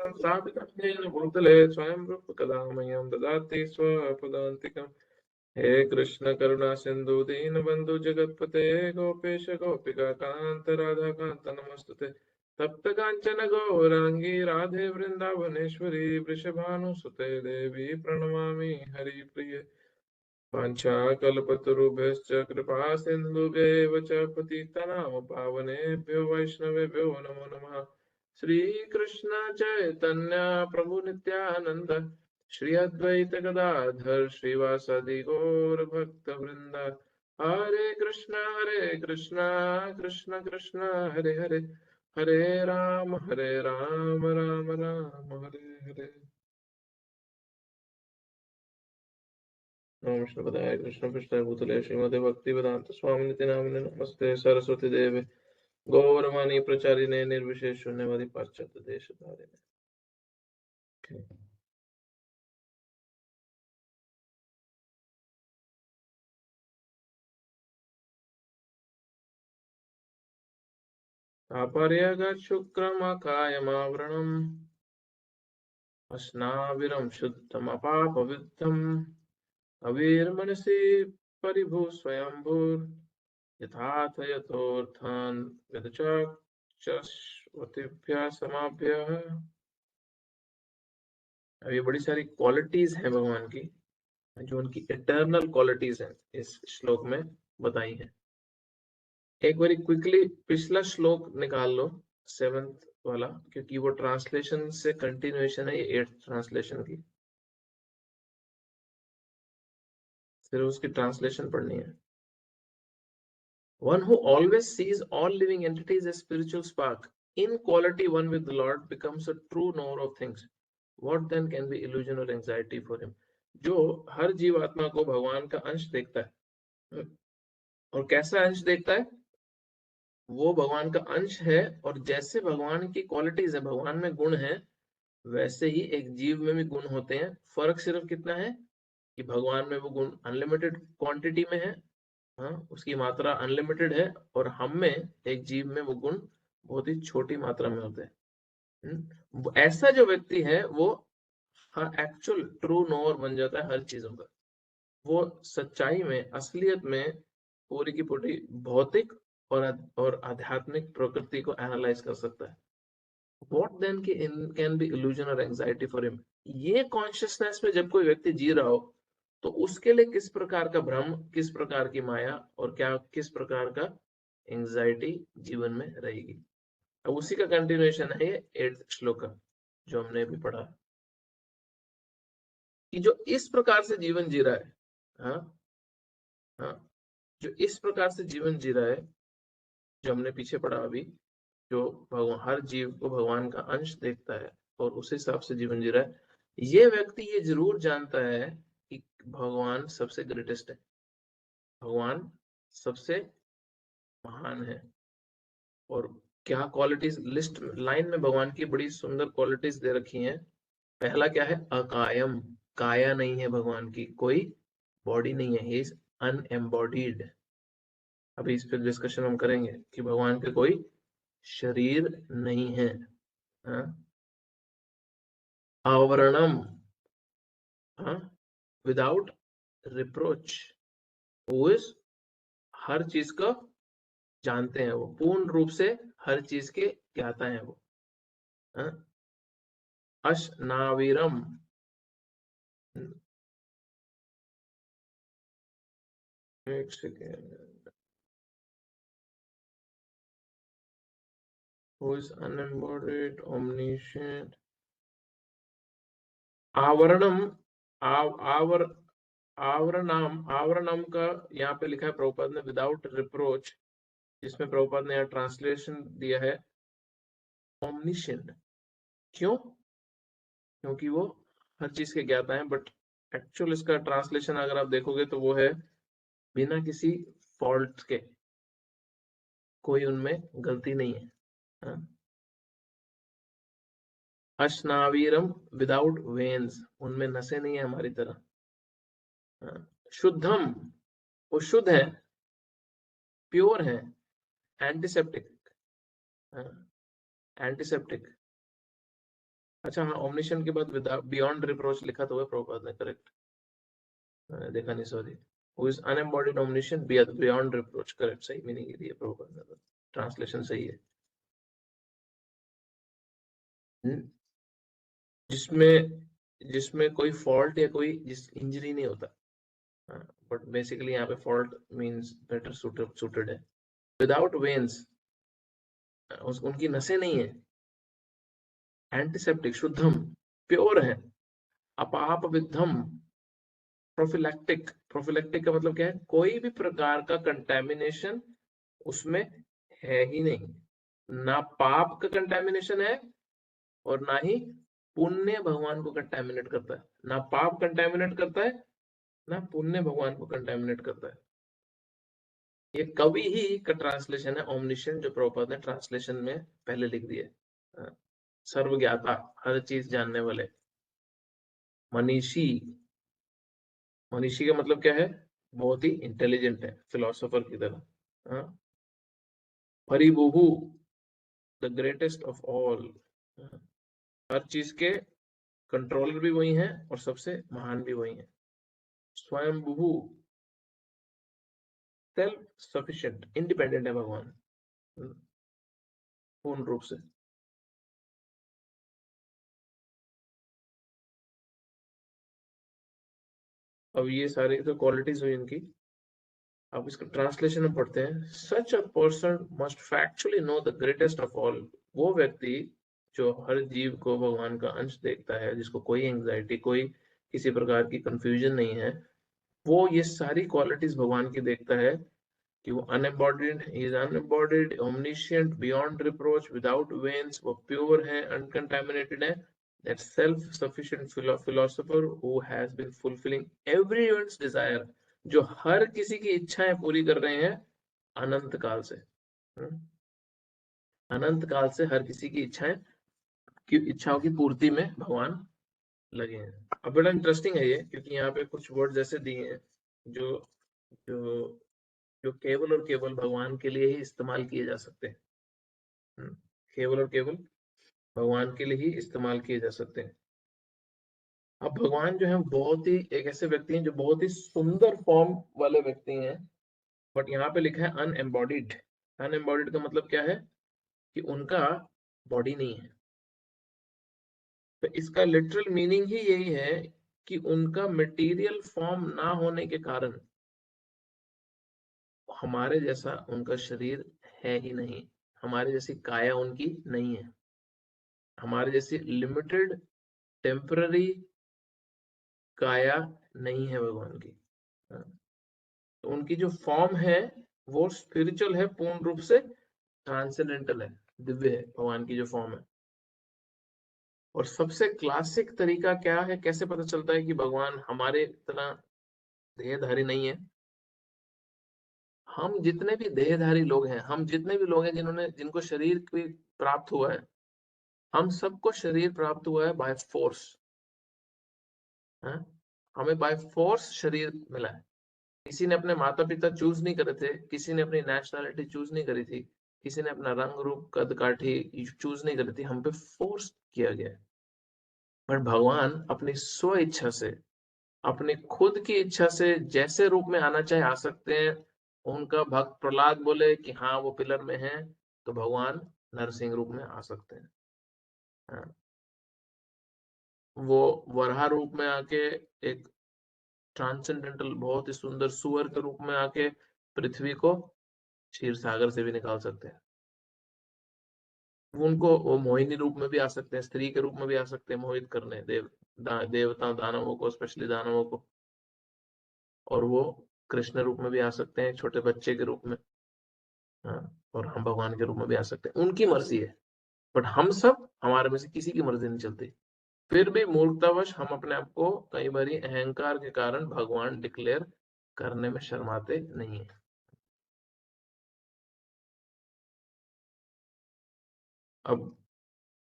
स्थापितं भूतले स्वयं रूप कदा मह्यं ददाति स्वपदान्तिकम्। हे कृष्ण करुणा सिंधु दीनबंधु जगतपते गोपेश गोपिका कांत राधा कांत नमस्तुते। तप्त कांचन गौरांगी राधे वृंदावनेश्वरी वृषभानुसुते देवी प्रणमामि हरिप्रिये। वाञ्छाकल्पतरुभ्यश्च कृपा सिन्धुभ्येव च पतितानां पावनेभ्यो वैष्णवेभ्यो नमो नमः। श्रीकृष्ण चैतन्य प्रभु नित्यानंद श्री अद्वैत गदाधर श्रीवासादि गौर भक्त वृंद। हरे कृष्णा कृष्ण कृष्ण हरे हरे, हरे राम राम राम हरे हरे। नमः शिवाय। कृष्ण पृष्ठाय भूतले श्रीमते भक्ति वेदांत स्वामी नित्य नामिने नमस्ते सरस्वती देवे गौरवाणी प्रचारिणे निर्विशेष शून्यवादी पाश्चात्य देश धारिणे। तापर्यगत शुक्रमकायमावरणम् अस्नाविरं शुद्धमपापविद्धम् अवीर्मनसि परिभू स्वयंभूर् यथाथ यथोर्थान् यदचक्षवतिभ्यः समाभ्यः। अब ये बड़ी सारी क्वालिटीज हैं भगवान की जो उनकी इटर्नल क्वालिटीज हैं इस श्लोक में बताई है। एक बार क्विकली पिछला श्लोक निकाल लो 7th वाला, क्योंकि वो ट्रांसलेशन से कंटिन्यूएशन है ये 8th ट्रांसलेशन की, फिर उसकी ट्रांसलेशन पढ़नी है। One who always sees all living entities as spiritual spark, in quality one with the Lord, becomes a true knower of things. What then can be illusion or anxiety for him? जो हर जीवात्मा को भगवान का अंश देखता है, और कैसा अंश देखता है? वो भगवान का अंश है, और जैसे भगवान की क्वालिटीज है, भगवान में गुण है, वैसे ही एक जीव में भी गुण होते हैं। फर्क सिर्फ कितना है कि भगवान में वो गुण अनलिमिटेड क्वांटिटी में है, हाँ, उसकी मात्रा अनलिमिटेड है, और हम में एक जीव में वो गुण बहुत ही छोटी मात्रा में होते हैं। ऐसा जो व्यक्ति है वो हाँ एक्चुअल ट्रू नोअर बन जाता है हर चीजों का। वो सच्चाई में, असलियत में पूरी की पूरी भौतिक और आध्यात्मिक प्रकृति को एनालाइज कर सकता है। What then can be illusion or anxiety for him? ये कॉन्शियसनेस में जब कोई व्यक्ति जी रहा हो तो उसके लिए किस प्रकार का भ्रम, किस प्रकार की माया और क्या किस प्रकार का एंजाइटी जीवन में रहेगी। अब उसी का कंटिन्यूएशन है ये 8th श्लोक का जो हमने अभी पढ़ा, कि जो इस प्रकार से जीवन जी रहा है, हाँ हाँ, जो इस प्रकार से जीवन जी रहा है, जो हमने पीछे पढ़ा अभी, जो भगवान हर जीव को भगवान का अंश देखता है और उस हिसाब से जीवन जी रहा है, ये व्यक्ति ये जरूर जानता है कि भगवान सबसे ग्रेटेस्ट है, भगवान सबसे महान है। और क्या क्वालिटीज, लिस्ट लाइन में भगवान की बड़ी सुंदर क्वालिटीज दे रखी हैं। पहला क्या है? अकायम, काया नहीं है भगवान की, कोई बॉडी नहीं है, ही इज अनएम्बॉडीड। अभी इस पर डिस्कशन हम करेंगे कि भगवान के कोई शरीर नहीं है। हाँ? आवरणम, हाँ, विदाउट रिप्रोच, वो इस हर चीज को जानते हैं, वो पूर्ण रूप से हर चीज के ज्ञाता है वो। हाँ? अशनाविरम, एक second, who is unembodied omniscient। आवरणम, आवरणम का यहाँ पे लिखा है प्रभुपाद ने विदाउट रिप्रोच, जिसमें प्रभुपाद ने यहाँ ट्रांसलेशन दिया है ओमनिशेंट। क्यों? क्योंकि वो हर चीज के ज्ञाता है, बट एक्चुअल इसका ट्रांसलेशन अगर आप देखोगे तो वो है बिना किसी फॉल्ट के, कोई उनमें गलती नहीं है। हाँ? अशनावीरम, विदाउट वेन्स, उनमें नसें नहीं है हमारी तरह। हाँ? शुद्धम, वो शुद्ध है, प्योर है, एंटीसेप्टिक, एंटीसेप्टिक। अच्छा हाँ, ओमनिशेंट के बाद बियॉन्ड रिप्रोच लिखा तो है प्रभुपाद ने, करेक्ट, देखा नहीं, sorry. Who is unembodied omniscient beyond reproach, correct, सही मीनिंग दी है प्रभुपाद ने, ट्रांसलेशन सही है। जिसमें जिसमें कोई फॉल्ट या कोई जिस इंजरी नहीं होता, बट बेसिकली यहाँ पे फॉल्ट मींस बेटर सुटेड है। विदाउट वेन्स, उनकी नसें नहीं है। एंटीसेप्टिक, शुद्धम, प्योर है। अपाप विद्धम, प्रोफिलैक्टिक, प्रोफिलैक्टिक का मतलब क्या है, कोई भी प्रकार का कंटेमिनेशन उसमें है ही नहीं। ना पाप का कंटेमिनेशन है और ना ही पुण्य भगवान को कंटेमिनेट करता है। ना पाप कंटेमिनेट करता है, ना पुण्य भगवान को कंटेमिनेट करता है। ये कवि ही का ट्रांसलेशन है ओमनिशेंट, जो प्रभुपाद ने ट्रांसलेशन में पहले लिख दिए। सर्वज्ञाता, हर चीज जानने वाले। मनीषी, मनीषी का मतलब क्या है, बहुत ही इंटेलिजेंट है, फिलोसोफर की तरह। परिबुहु, द ग्रेटेस्ट ऑफ ऑल, हर चीज के कंट्रोलर भी वही हैं और सबसे महान भी वही हैं। स्वयंभू, सेल्फ सफिशिएंट, इंडिपेंडेंट है भगवान पूर्ण रूप से। अब ये सारी तो क्वालिटीज हुई इनकी। अब इसका ट्रांसलेशन में पढ़ते हैं। Such a person must factually know the greatest of all, वो व्यक्ति जो हर जीव को भगवान का अंश देखता है, जिसको कोई एंजाइटी, कोई किसी प्रकार की कंफ्यूजन नहीं है, वो ये सारी क्वालिटीज भगवान की देखता है कि वो unembodied, he is unembodied, omniscient, beyond reproach, without veins, वो प्योर है, अनकंटामिनेटेड है, that self-sufficient philosopher who has been fulfilling everyone's desire, जो हर किसी की इच्छाएं पूरी कर रहे हैं अनंत काल से। अनंत काल से हर किसी की इच्छाओं की पूर्ति में भगवान लगे हैं। अब बड़ा इंटरेस्टिंग है ये, क्योंकि यहाँ पे कुछ वर्ड ऐसे दिए हैं जो जो जो केवल और केवल भगवान के लिए ही इस्तेमाल किए जा सकते हैं। केवल और केवल भगवान के लिए ही इस्तेमाल किए जा सकते हैं। अब भगवान जो है बहुत ही एक ऐसे व्यक्ति हैं जो बहुत ही सुंदर फॉर्म वाले व्यक्ति हैं, बट यहाँ पे लिखा है अनएम्बॉडीड। अनएम्बॉडीड का मतलब क्या है कि उनका बॉडी नहीं है। तो इसका लिटरल मीनिंग ही यही है कि उनका मटेरियल फॉर्म ना होने के कारण हमारे जैसा उनका शरीर है ही नहीं, हमारे जैसी काया उनकी नहीं है, हमारे जैसी लिमिटेड टेम्पररी काया नहीं है भगवान की। हाँ, तो उनकी जो फॉर्म है वो स्पिरिचुअल है, पूर्ण रूप से ट्रांसेंडेंटल है, दिव्य है भगवान की जो फॉर्म है। और सबसे क्लासिक तरीका क्या है, कैसे पता चलता है कि भगवान हमारे इतना देहधारी नहीं है। हम जितने भी देहधारी लोग हैं, हम जितने भी लोग हैं जिन्होंने जिनको शरीर भी प्राप्त हुआ है, हम सबको शरीर प्राप्त हुआ है बाय फोर्स। हमें बाय फोर्स शरीर मिला है। किसी ने अपने माता पिता चूज नहीं करे थे, किसी ने अपनी नेशनैलिटी चूज नहीं करी थी, किसी ने अपना रंग रूप कद काठी चूज नहीं करी थी, हम पे फोर्स किया गया है। पर भगवान अपनी स्व इच्छा से, अपनी खुद की इच्छा से जैसे रूप में आना चाहे आ सकते हैं। उनका भक्त प्रहलाद बोले कि हाँ वो पिलर में है, तो भगवान नरसिंह रूप में आ सकते हैं। हाँ, वो वराह रूप में आके एक ट्रांसेंडेंटल बहुत ही सुंदर सुअर के रूप में आके पृथ्वी को क्षीर सागर से भी निकाल सकते हैं। वो मोहिनी रूप में भी आ सकते हैं, स्त्री के रूप में भी आ सकते हैं, मोहित करने देवता दानवों को, स्पेशली दानवों को। और वो कृष्ण रूप में भी आ सकते हैं, छोटे बच्चे के रूप में। हाँ, और हम भगवान के रूप में भी आ सकते हैं, उनकी मर्जी है। बट हम सब, हमारे में से किसी की मर्जी नहीं चलती। फिर भी मूर्खतावश हम अपने आप को कई बारी अहंकार के कारण भगवान डिक्लेयर करने में शर्माते नहीं है। अब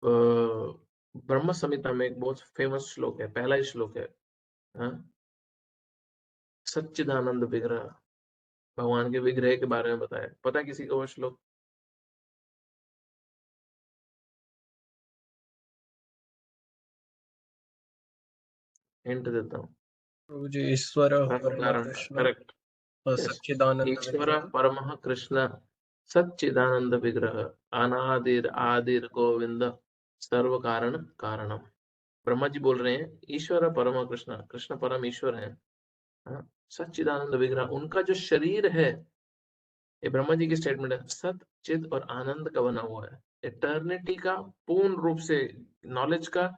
ब्रह्म संहिता में एक बहुत फेमस श्लोक है, पहला ही श्लोक है। हाँ? सच्चिदानंद विग्रह, भगवान के विग्रह के बारे में बताया, पता है किसी को वो श्लोक? हिंट देता हूँ। प्रभु जी, ईश्वर परम कारण, कृष्ण करेक्ट। सच्चिदानंद ईश्वर विग्रह। परमः कृष्ण सच्चिदानंद विग्रह अनादिर आदिर गोविंद सर्व कारण कारणम। ब्रह्मा जी बोल रहे हैं ईश्वर परम कृष्ण, कृष्ण परम ईश्वर है। हाँ, सच्चिदानंद विग्रह, उनका जो शरीर है, ये ब्रह्मा जी की स्टेटमेंट है, सत चिद और आनंद का बना हुआ है। इटर्निटी का पूर्ण रूप से नॉलेज का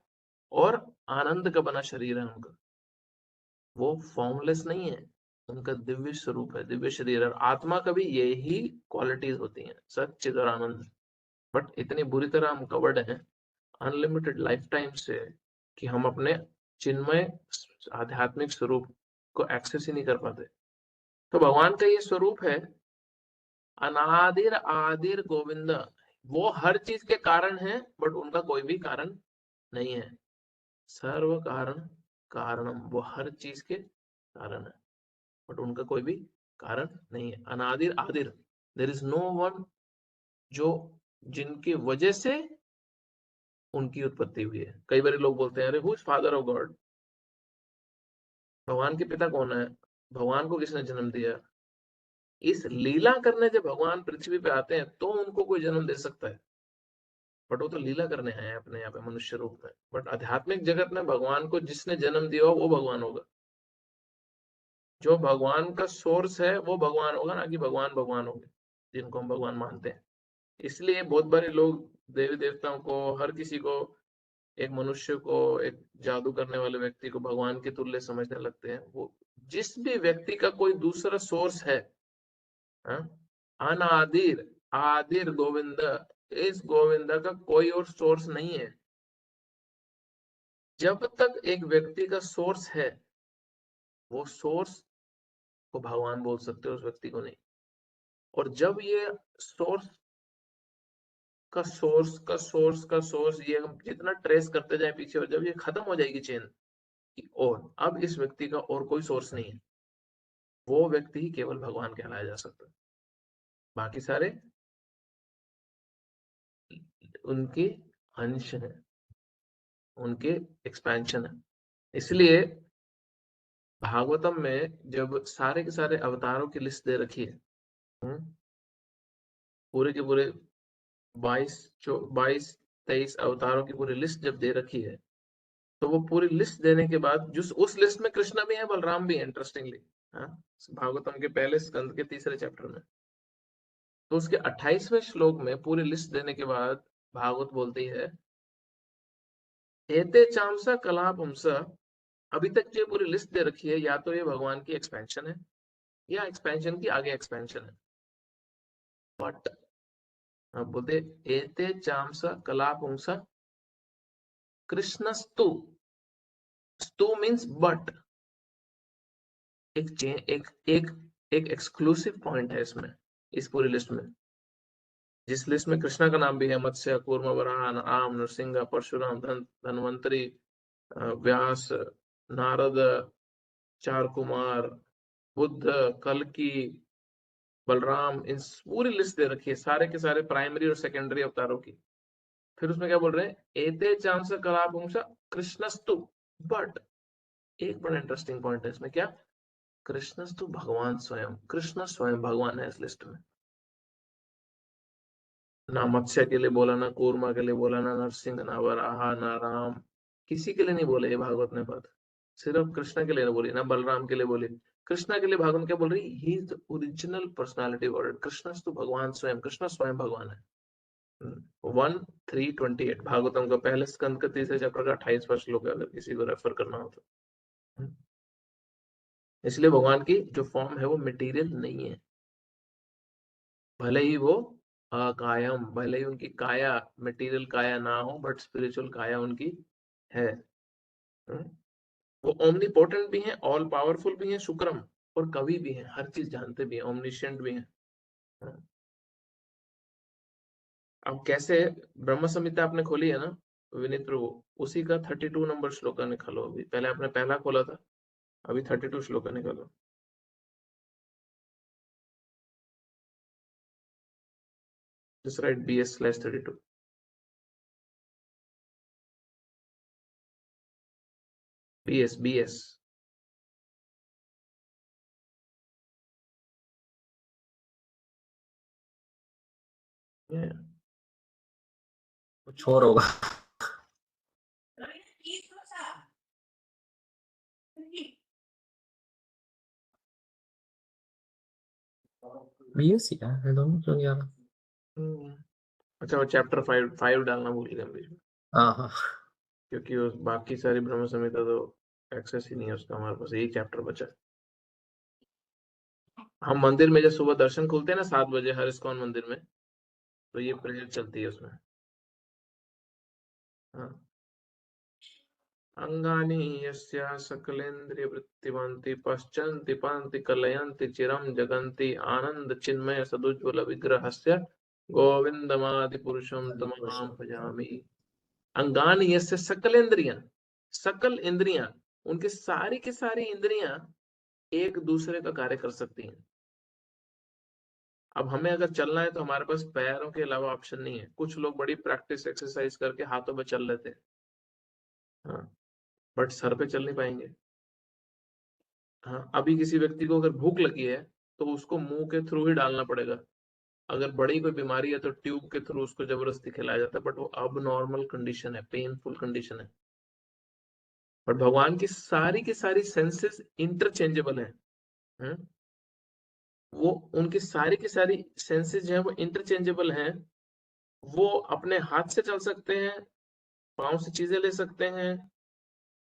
और आनंद का बना शरीर है उनका। वो फॉर्मलेस नहीं है, उनका दिव्य स्वरूप है, दिव्य शरीर है। और आत्मा का भी यही क्वालिटीज होती हैं, सत चिद और आनंद। बट इतनी बुरी तरह हम कवर्ड हैं अनलिमिटेड लाइफ टाइम से कि हम अपने चिन्मय आध्यात्मिक स्वरूप को एक्सेस ही नहीं कर पाते। तो भगवान का ये स्वरूप है अनादिर आदिर गोविंद। वो हर चीज के कारण है बट उनका कोई भी कारण नहीं है। सर्व कारण कारणम, वो हर चीज के कारण है बट उनका कोई भी कारण नहीं है। अनादिर आदिर, देर इज नो वन जो जिनकी वजह से उनकी उत्पत्ति हुई है। कई बार लोग बोलते हैं अरे who is father of God, भगवान के पिता कौन है, भगवान को किसने जन्म दिया। इस लीला करने जब भगवान पृथ्वी पे आते हैं तो उनको कोई जन्म दे सकता है, बट वो तो लीला करने आए हैं अपने यहाँ पे मनुष्य रूप में। बट आध्यात्मिक जगत में भगवान को जिसने जन्म दिया हो वो भगवान होगा। जो भगवान का सोर्स है वो भगवान होगा, ना कि भगवान भगवान होंगे जिनको हम भगवान मानते हैं। इसलिए बहुत बारे लोग देवी देवताओं को, हर किसी को, एक मनुष्य को, एक जादू करने वाले व्यक्ति को भगवान के तुल्य समझने लगते हैं। वो जिस भी व्यक्ति का कोई दूसरा सोर्स है, हाँ? अनादिर आदिर गोविंद, इस गोविंद का कोई और सोर्स नहीं है। जब तक एक व्यक्ति का सोर्स है, वो सोर्स को भगवान बोल सकते हो, उस व्यक्ति को नहीं। और जब ये सोर्स का सोर्स का सोर्स का सोर्स, ये हम जितना ट्रेस करते जाए पीछे, और जब ये खत्म हो जाएगी चेन, और अब इस व्यक्ति का और कोई सोर्स नहीं है, वो व्यक्ति ही केवल भगवान कहलाया जा सकता है। बाकी सारे उनके अंश हैं, उनके एक्सपेंशन है। इसलिए भागवतम में जब सारे के सारे अवतारों की लिस्ट दे रखी है, पूरे के पूरे 22-23 अवतारों की पूरी लिस्ट जब दे रखी है, तो वो पूरी लिस्ट देने के बाद जो उस लिस्ट में कृष्ण भी है, बलराम भी है, इंटरेस्टिंगली। हाँ, भागवतम के पहले स्कंद के तीसरे चैप्टर में, तो उसके 28वें श्लोक में पूरी लिस्ट देने के बाद भागवत बोलती है एते चामसा कलापुंसा। अभी तक जो पूरी लिस्ट दे रखी है, या तो ये भगवान की एक्सपेंशन है या एक्सपेंशन की आगे एक्सपेंशन है। बट अब बोलते एते चामसा कलापुंसा कृष्णस्तु। स्तु मीन्स बट, एक एक एक एक्सक्लूसिव पॉइंट है इसमें, इस पूरी लिस्ट में। जिस लिस्ट में कृष्णा का नाम भी है, मत्स्य कूर्म वराह राम नरसिंह परशुराम धन्वंतरी व्यास नारद चार कुमार बुद्ध कल्कि बलराम, इन पूरी लिस्ट दे रखी है सारे के सारे प्राइमरी और सेकेंडरी अवतारों की। फिर उसमें क्या बोल रहे हैं, एते चांस कलापुंसा कृष्णस्तु। बट एक बड़ा इंटरेस्टिंग पॉइंट है इसमें, क्या, कृष्णस्तु भगवान स्वयं, कृष्ण स्वयं भगवान है इस लिस्ट में। ना मत्स्य के लिए बोला, ना कूर्मा के लिए बोला, ना नरसिंह, ना वराहा, ना राम, किसी के लिए नहीं बोले ये भागवत ने बात। सिर्फ कृष्ण के लिए बोली, ना बलराम के लिए बोली। कृष्ण के लिए भागवत क्या बोल रही, he is the original personality God. Krishna तो भगवान स्वयं, कृष्ण स्वयं भगवान है। 1:3:28 भागवतम का पहले स्कंद का तीसरे चैप्टर का 28वां श्लोक है, अगर किसी को रेफर करना हो तो। इसलिए भगवान की जो फॉर्म है वो मटेरियल नहीं है, भले ही वो कायम, भले ही उनकी काया मटेरियल काया ना हो, बट स्पिरिचुअल काया उनकी है। वो ओमनीपोटेंट भी हैं, ऑल पावरफुल भी हैं, शुक्रम, और कवि भी हैं, हर चीज जानते भी हैं, ओमनिशिएंट भी हैं। अब कैसे, ब्रह्म संहिता आपने खोली है ना विनीत प्रभु, उसी का 32 नंबर श्लोक निकालो। अभी पहले आपने पहला खोला था, अभी 32 श्लोक निकालो। Just write BS/32। BS कुछ और होगा। BS या I don't know यार। अच्छा, वो चैप्टर 5 डालना भूल गए बीच में, हाँ क्योंकि वो बाकी सारी ब्रह्म संहिता तो एक्सेस ही नहीं है उसका, हमारे पास यही चैप्टर बचा है। हम मंदिर में जब सुबह दर्शन खुलते हैं ना 7 बजे हर इस्कॉन मंदिर में, तो ये प्रेयर चलती है उसमें। हाँ, अंगानि यस्या सकलेन्द्रिय वृत्तिवन्ति पश्चन्ति पान्ति कलयन्ति चिरं जगन्ति आनंद चिन्मय सदुज्ज्वल विग्रहस्य गोविंदमादि पुरुषं तमहं भजामि। अंगानि यस्य सकलेन्द्रियां, सकल इंद्रियां, उनकी सारी की सारी इंद्रियां एक दूसरे का कार्य कर सकती हैं। अब हमें अगर चलना है तो हमारे पास पैरों के अलावा ऑप्शन नहीं है। कुछ लोग बड़ी प्रैक्टिस एक्सरसाइज करके हाथों में चल लेते हैं, हाँ, बट सर पे चल नहीं पाएंगे। हाँ, अभी किसी व्यक्ति को अगर भूख लगी है तो उसको मुंह के थ्रू ही डालना पड़ेगा। अगर बड़ी कोई बीमारी है तो ट्यूब के थ्रू उसको जबरदस्ती खिलाया जाता है, बट वो अब नॉर्मल कंडीशन है, पेनफुल कंडीशन है। बट भगवान की सारी सेंसेस इंटरचेंजेबल है। हम्म? वो उनकी सारी की सारी सेंसेस जो है वो इंटरचेंजेबल हैं। वो अपने हाथ से चल सकते हैं, पाँव से चीजें ले सकते हैं,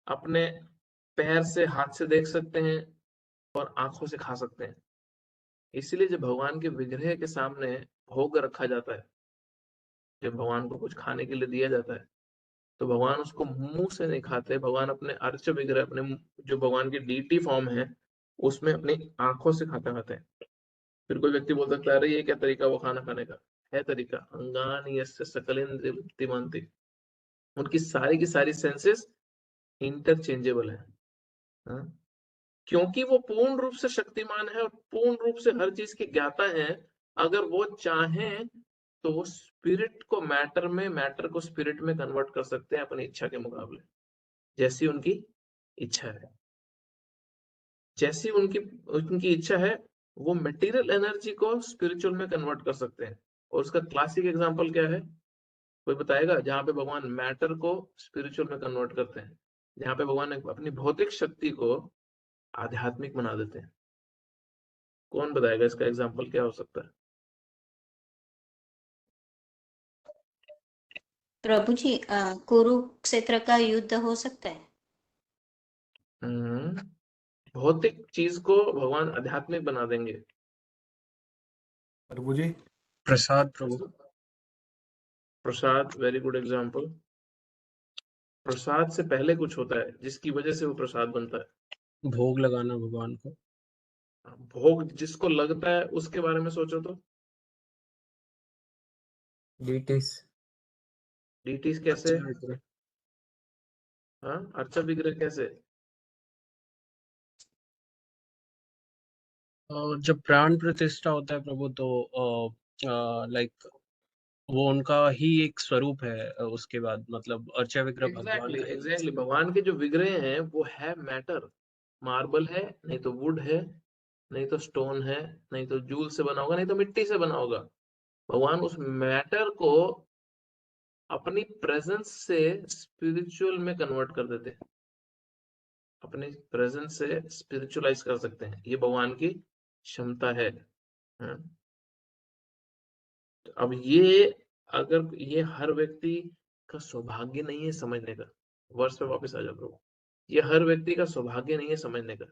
अपने पैर से हाथ से देख सकते हैं, और आंखों से खा सकते हैं। इसीलिए जब भगवान के विग्रह के सामने भोग रखा जाता है, जब भगवान को कुछ खाने के लिए दिया जाता है, तो भगवान उसको मुंह से नहीं खाते। भगवान अपने अर्च विग्रह, अपने जो भगवान की डीटी फॉर्म है, उसमें अपनी आंखों से खाते हैं। फिर कोई व्यक्ति बोल सकता है अरे ये क्या तरीका वो खाना खाने का? है तरीका। अंगानि यस्य सकलेन्द्रिय वृत्तिमन्ति, उनकी सारी की सारी सेंसेस इंटरचेंजेबल है। हाँ? क्योंकि वो पूर्ण रूप से शक्तिमान है और पूर्ण रूप से हर चीज की ज्ञाता है। अगर वो चाहें तो वो स्पिरिट को मैटर में, मैटर को स्पिरिट में कन्वर्ट कर सकते हैं अपनी इच्छा के मुकाबले, जैसी उनकी इच्छा है। जैसी उनकी उनकी इच्छा है, वो मटेरियल एनर्जी को स्पिरिचुअल में कन्वर्ट कर सकते हैं। और उसका क्लासिक एग्जांपल क्या है? कोई बताएगा जहां पे भगवान मैटर को स्पिरिचुअल में कन्वर्ट करते हैं, जहां पे भगवान अपनी भौतिक शक्ति को आध्यात्मिक बना देते हैं? कौन बताएगा इसका एग्जाम्पल क्या हो सकता है? प्रभु जी, कुरुक्षेत्र का युद्ध हो सकता है? हम्म, भौतिक चीज को भगवान आध्यात्मिक बना देंगे। प्रभु जी, प्रसाद प्रभु। प्रसाद, वेरी गुड एग्जाम्पल। प्रसाद से पहले कुछ होता है जिसकी वजह से वो प्रसाद बनता है। भोग लगाना भगवान को। भोग जिसको लगता है उसके बारे में सोचो तो। डीटीज। डीटीज कैसे? अच्छा विग्रह। हाँ, अर्चा विग्रह कैसे? जब प्राण प्रतिष्ठा होता है प्रभु तो लाइक वो उनका ही एक स्वरूप है। उसके बाद मतलब अर्चा विग्रह भगवान एग्जैक्टली का ही। एग्जैक्टली, भगवान के जो विग्रह हैं वो है मैटर। मार्बल है, नहीं तो वुड है, नहीं तो स्टोन है, नहीं तो जूल से बना होगा, नहीं तो मिट्टी से बना होगा। भगवान उस मैटर को अपनी प्रेजेंस से स्पिरिचुअल में कन्वर्ट कर देते हैं, अपने प्रेजेंस से स्पिरिचुअलाइज कर सकते हैं। ये भगवान की क्षमता है। हाँ? तो अब ये, अगर ये हर व्यक्ति का सौभाग्य नहीं है समझने का, वर्ष पे वापस आ जाओ प्रभु, ये हर व्यक्ति का सौभाग्य नहीं है समझने का,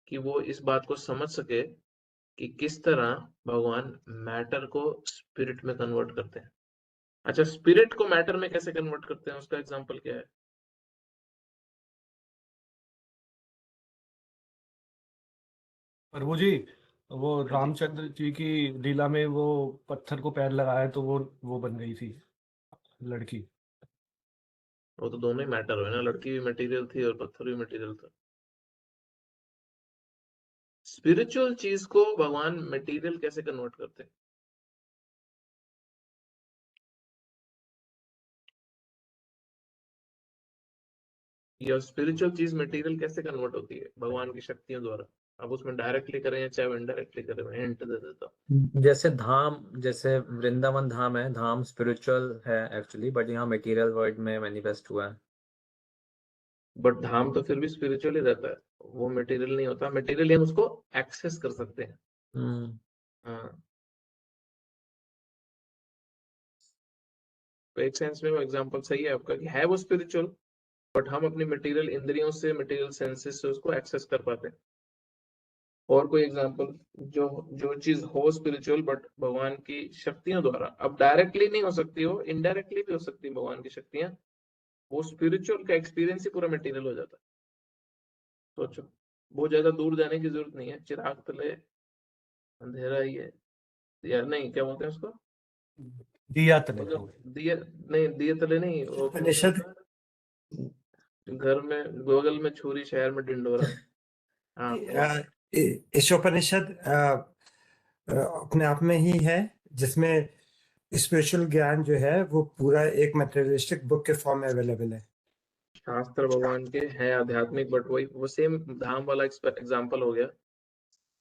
कि वो इस बात को समझ सके कि किस तरह भगवान मैटर को स्पिरिट में कन्वर्ट करते हैं। अच्छा, स्पिरिट को मैटर में कैसे कन्वर्ट करते हैं, उसका एग्जांपल क्या है? प्रभु जी, वो हाँ जी, रामचंद्र जी की लीला में वो पत्थर को पैर लगाया तो वो बन गई थी लड़की। वो तो दोनों ही मैटर हुए ना, लड़की भी मटेरियल थी और पत्थर भी मटेरियल था। स्पिरिचुअल चीज को भगवान मटेरियल कैसे कन्वर्ट करते हैं? ये स्पिरिचुअल चीज मटेरियल कैसे कन्वर्ट होती है? भगवान की शक्तियों द्वारा। अब उसमें डायरेक्टली करें या चाहे इनडायरेक्टली करें, मैं हिंट दे देता हूँ। जैसे धाम, जैसे वृंदावन धाम है, धाम स्पिरिचुअल है एक्चुअली, बट यहाँ मटेरियल वर्ल्ड में मैनिफेस्ट हुआ है। बट धाम तो फिर भी स्पिरिचुअल ही रहता है, वो मटेरियल नहीं होता। मटेरियल हम उसको एक्सेस कर सकते हैं। हाँ, तो एक सेंस में वो एग्जांपल सही है आपका कि है वो स्पिरिचुअल, बट हम अपनी मटेरियल इंद्रियों से, मटेरियल सेंसेस से उसको एक्सेस कर पाते हैं। और कोई एग्जांपल जो जो चीज हो स्पिरिचुअल बट भगवान की शक्तियों द्वारा, अब डायरेक्टली नहीं हो सकती, हो इनडायरेक्टली भी हो सकती है भगवान की शक्तियां, वो स्पिरिचुअल का एक्सपीरियंस ही पूरा मटेरियल हो जाता है। सोचो, बहुत ज्यादा दूर जाने की जरूरत नहीं है, चिराग तले अंधेरा ही है, या नहीं क्या बोलते हैं उसको, दिया तले। वो जो दिए, नहीं दिए तले नहीं, वो उपनिषद घर में बगल में छुरी, शहर में डिंडोरा। हाँ, ईशोपनिषद अपने आप में ही है, जिसमें स्पिरिचुअल ज्ञान जो है वो पूरा एक मटेरियलिस्टिक बुक के फॉर्म में अवेलेबल है। शास्त्र भगवान के हैं आध्यात्मिक, बट वही वो सेम धाम वाला एग्जांपल हो गया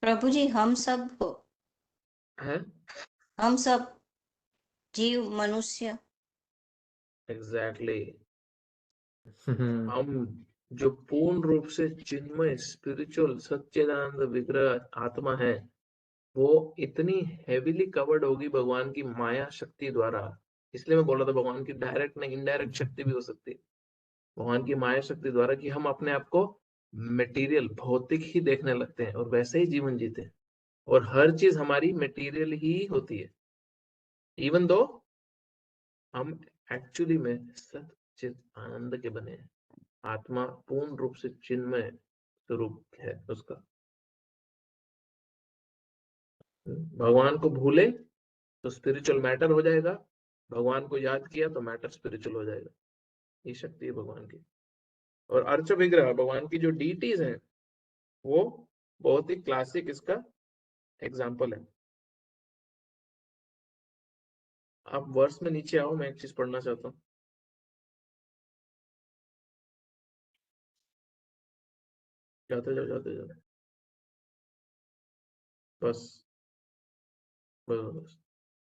प्रभु जी हम सब हो, है। हम सब जीव मनुष्य। एग्जैक्टली हम जो पूर्ण रूप से चिन्मय स्पिरिचुअल सच्चिदानंद विग्रह आत्मा है, वो इतनी हेवीली कवर्ड होगी भगवान की माया शक्ति द्वारा। इसलिए मैं बोल रहा था भगवान की डायरेक्ट नहीं, इनडायरेक्ट शक्ति भी हो सकती है भगवान की माया शक्ति द्वारा, कि हम अपने आप को मटेरियल भौतिक ही देखने लगते हैं और वैसे ही जीवन जीते हैं, और हर चीज हमारी मटेरियल ही होती है, इवन दो हम एक्चुअली में सच्चित आनंद के बने हैं। आत्मा पूर्ण रूप से चिन्मय स्वरूप है उसका। भगवान को भूले तो स्पिरिचुअल मैटर हो जाएगा, भगवान को याद किया तो मैटर स्पिरिचुअल हो जाएगा। ये शक्ति है भगवान की। और अर्च विग्रह भगवान की जो डीटीज हैं, वो बहुत ही क्लासिक इसका एग्जाम्पल है। आप वर्ष में नीचे आओ, मैं एक चीज पढ़ना चाहता हूँ। जाते जाओ, जाते जाओ, बस बस बस।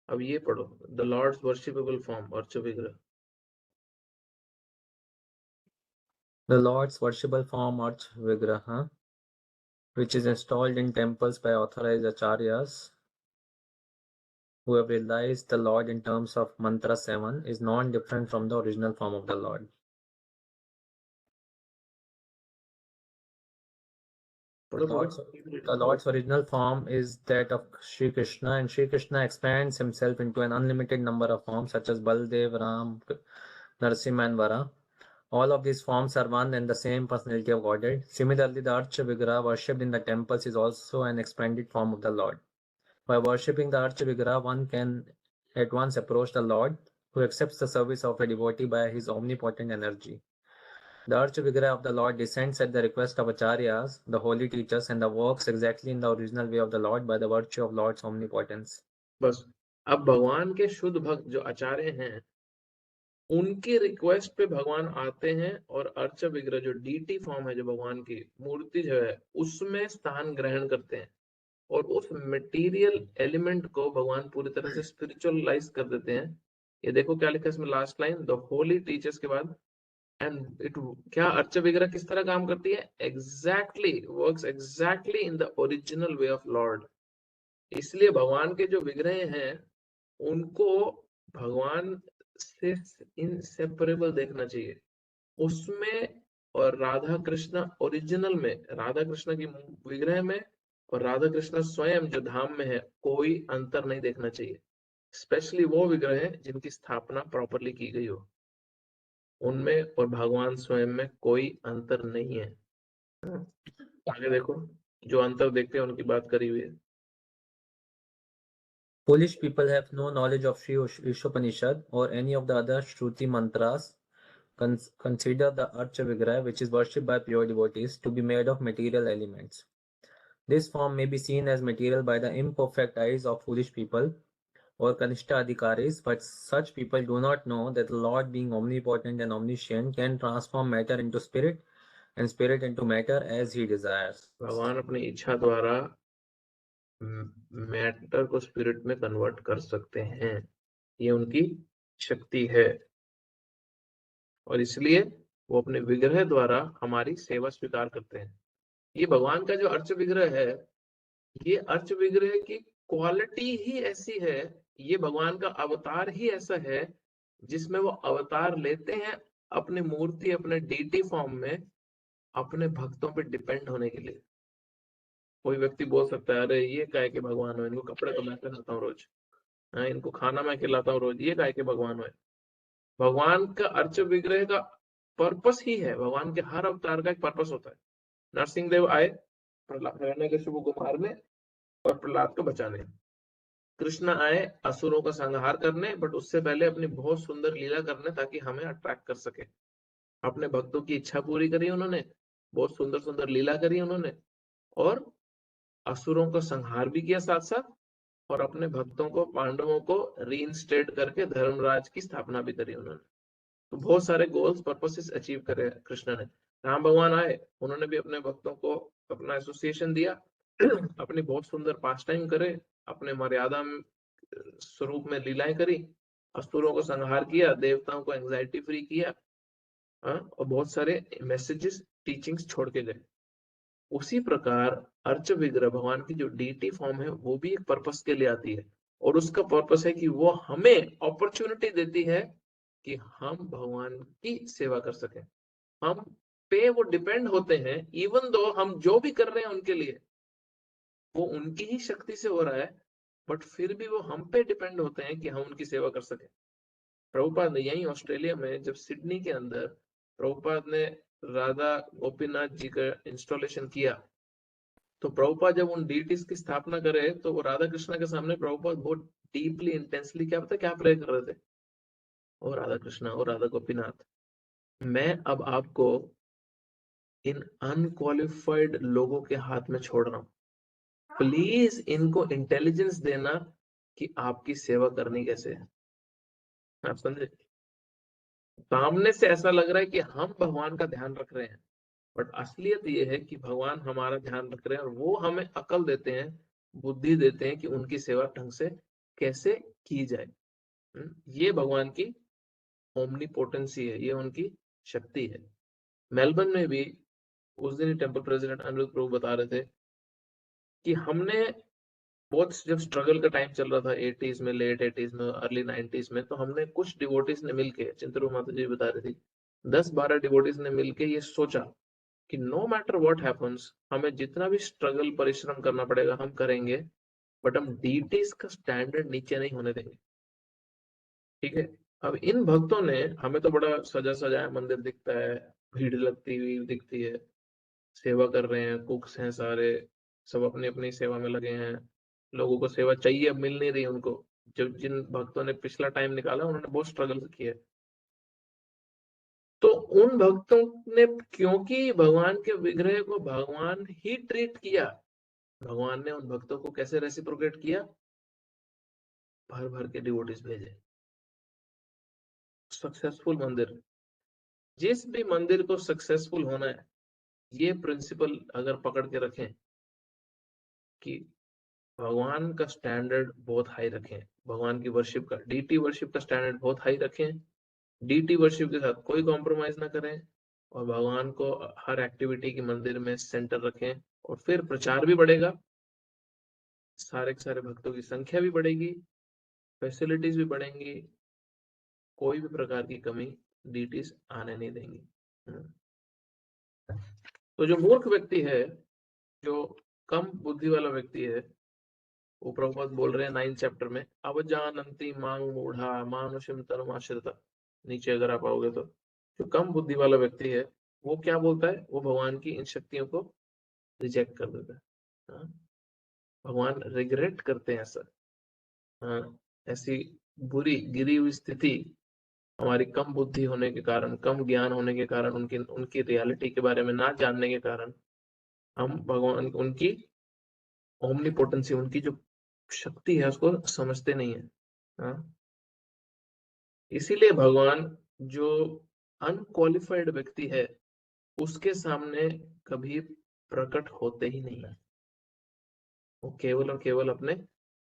अब ये पढ़ो, द लॉर्ड्स वर्शिपेबल फॉर्म, अर्च विग्रह। The Lord's worshipable form Arch Vigraha, which is installed in temples by authorized acharyas who have realized the Lord in terms of mantra 7, is non-different from the original form of the Lord. The Lord's original form is that of Sri Krishna, and Sri Krishna expands himself into an unlimited number of forms such as Baldev, Ram, Narasimha and Vara. All of these forms are one and the same personality of Godhead. Similarly, the Archa Vigraha worshipped in the temples is also an expanded form of the Lord. By worshipping the Archa Vigraha, one can at once approach the Lord, who accepts the service of a devotee by his omnipotent energy. The Archa Vigraha of the Lord descends at the request of Acharyas, the holy teachers, and works exactly in the original way of the Lord by the virtue of Lord's omnipotence. बस अब भगवान के शुद्ध भक्त जो आचार्य हैं, उनकी request पे भगवान आते हैं और अर्च विग्रह जो डीटी फॉर्म है, जो भगवान की मूर्ति जो है, उसमें स्थान ग्रहण करते हैं और उस मटेरियल एलिमेंट को भगवान पूरी तरह से स्पिरिचुअलाइज कर देते हैं। ये देखो क्या लिखा है इसमें last line, the Holi teachers के बाद, एंड इट क्या अर्च विग्रह किस तरह काम करती है? Exactly works exactly in the original way of Lord. इसलिए भगवान के जो विग्रह हैं उनको भगवान से इनसेपरेबल देखना चाहिए उसमें। और राधा कृष्ण ओरिजिनल में, राधा कृष्ण की विग्रह में और राधा कृष्ण स्वयं जो धाम में है, कोई अंतर नहीं देखना चाहिए। स्पेशली वो विग्रह है जिनकी स्थापना प्रॉपरली की गई हो, उनमें और भगवान स्वयं में कोई अंतर नहीं है। आगे देखो, जो अंतर देखते हैं उनकी बात करी हुई है। Foolish people have no knowledge of Sri Ishopanishad or any of the other Shruti mantras. Consider the Archa Vigraha, which is worshipped by pure devotees, to be made of material elements. This form may be seen as material by the imperfect eyes of foolish people, or Kanishta Adhikaris, but such people do not know that the Lord, being omnipotent and omniscient, can transform matter into spirit and spirit into matter as he desires. भगवान अपनी इच्छा द्वारा matter को spirit में convert कर सकते हैं, ये उनकी शक्ति है, और इसलिए वो अपने विग्रह द्वारा हमारी सेवा स्वीकार करते हैं। ये भगवान का जो अर्च विग्रह है, ये अर्च विग्रह की क्वालिटी ही ऐसी है, ये भगवान का अवतार ही ऐसा है जिसमें वो अवतार लेते हैं अपनी मूर्ति, अपने डीटी फॉर्म में, अपने भक्तों पे डिपेंड होने के लिए। कोई व्यक्ति बोल सकता है, अरे ये काय के भगवान हो, इनको कपड़े तो मैं पहनाता हूँ रोज, इनको खाना मैं खिलाता हूँ रोज, ये काय के भगवान है। भगवान का अर्च विग्रह का पर्पस ही है, भगवान के हर अवतार का एक पर्पस होता है। नरसिंहदेव आए हिरण्यकशिपु को मारने और प्रहलाद को बचाने, कृष्ण आए असुरों का संहार करने, बट उससे पहले अपनी बहुत सुंदर लीला करने ताकि हमें अट्रैक्ट कर सके। अपने भक्तों की इच्छा पूरी करी उन्होंने, बहुत सुंदर सुंदर लीला करी उन्होंने, और असुरों का संहार भी किया साथ साथ, और अपने भक्तों को, पांडवों को रीइंस्टेट करके धर्मराज की स्थापना भी करी उन्होंने। तो बहुत सारे गोल्स, पर्पसेस अचीव करे कृष्ण ने। राम भगवान आए, उन्होंने भी अपने भक्तों को अपना एसोसिएशन दिया, अपनी बहुत सुंदर पास टाइम करे, अपने मर्यादा स्वरूप में लीलाएं करी, असुरों को संहार किया, देवताओं को एंजाइटी फ्री किया, और बहुत सारे मैसेजेस, टीचिंग्स छोड़ के गए। उसी प्रकार अर्च विग्रह, भगवान की जो डीटी फॉर्म है, वो भी एक पर्पस के लिए आती है, और उसका पर्पस है कि वो हमें अपॉर्चुनिटी देती है कि हम भगवान की सेवा कर सकें। हम पे वो डिपेंड होते हैं, इवन दो हम जो भी कर रहे हैं उनके लिए वो उनकी ही शक्ति से हो रहा है, बट फिर भी वो हम पे डिपेंड होते हैं कि हम उनकी सेवा कर सकें। प्रभुपाद ने यही ऑस्ट्रेलिया में, जब सिडनी के अंदर प्रभुपाद ने राधा गोपीनाथ जी का इंस्टॉलेशन किया, तो प्रभुपाद जब उन डीटीज की स्थापना करे, तो वो राधा कृष्णा के सामने प्रभुपाद बहुत डीपली, इंटेंसली क्या प्रे कर रहे थे, ओ राधा कृष्णा, ओ राधा गोपीनाथ, मैं अब आपको इन अनक्वालिफाइड लोगों के हाथ में छोड़ रहा हूं, प्लीज इनको इंटेलिजेंस देना कि आपकी सेवा करनी कैसे है। आप समझे? सामने से ऐसा लग रहा है कि हम भगवान का ध्यान रख रहे हैं, बट असलियत ये है कि भगवान हमारा ध्यान रख रहे हैं, और वो हमें अकल देते हैं, बुद्धि देते हैं कि उनकी सेवा ढंग से कैसे की जाए। ये भगवान की ओमनीपोटेंसी है, ये उनकी शक्ति है। मेलबर्न में भी उस दिन ही टेंपल प्रेसिडेंट अनिरुद्ध प्रभु बता रहे थे कि हमने बहुत, जब स्ट्रगल का टाइम चल रहा था 80s में, लेट 80s में, अर्ली 90s में, तो हमने कुछ डिवोटीज ने मिलके, चिंतरू माता जी बता रही थी, 10-12 डिवोटीज ने मिलके ये सोचा कि नो मैटर व्हाट हैपेंस, हमें जितना भी स्ट्रगल, परिश्रम करना पड़ेगा हम करेंगे, बट हम डीटीज का स्टैंडर्ड नीचे नहीं होने देंगे। ठीक है? अब इन भक्तों ने, हमें तो बड़ा सजा सजाया मंदिर दिखता है, भीड़ लगती हुई दिखती है, सेवा कर रहे हैं, कुक्स हैं सारे, सब अपनी अपनी सेवा में लगे हैं, लोगों को सेवा चाहिए, अब मिल नहीं रही उनको। जो जिन भक्तों ने पिछला टाइम निकाला, उन्होंने बहुत स्ट्रगल किया। तो उन भक्तों ने, क्योंकि भगवान के विग्रह को भगवान ही ट्रीट किया, भगवान ने उन भक्तों को कैसे रेसिप्रोकेट किया, भर भर के डिवोटीज भेजे। सक्सेसफुल मंदिर, जिस भी मंदिर को सक्सेसफुल होना है, ये प्रिंसिपल अगर पकड़ के रखें कि भगवान का स्टैंडर्ड बहुत हाई रखें, भगवान की वर्शिप का, डीटी वर्शिप का स्टैंडर्ड बहुत हाई रखें, डीटी वर्शिप के साथ कोई कॉम्प्रोमाइज ना करें, और भगवान को हर एक्टिविटी की मंदिर में सेंटर रखें, और फिर प्रचार भी बढ़ेगा, सारे के सारे भक्तों की संख्या भी बढ़ेगी, फैसिलिटीज भी बढ़ेंगी, कोई भी प्रकार की कमी डीटीज आने नहीं देंगी। तो जो मूर्ख व्यक्ति है, जो कम बुद्धि वाला व्यक्ति है, वो प्रभुपाद बोल रहे हैं 9th चैप्टर में, अवजानन्ति मां मूढ़ा मानुषम तनुमाश्रिता, नीचे अगर आप आओगे तो, जो कम बुद्धि वाला व्यक्ति है, वो क्या बोलता है, वो भगवान की इन शक्तियों को रिजेक्ट कर देता है। भगवान रिग्रेट करते हैं ऐसा, ऐसी बुरी गिरी हुई स्थिति हमारी कम बुद्धि होने के कारण, कम ज्ञान होने के कारण, उनकी रियलिटी के बारे में ना जानने के कारण, हम भगवान, उनकी ओमनीपोटेंसी, उनकी जो शक्ति है, उसको समझते नहीं है। हाँ? इसीलिए भगवान जो अनक्वालिफाइड व्यक्ति है उसके सामने कभी प्रकट होते ही नहीं है। वो केवल और केवल अपने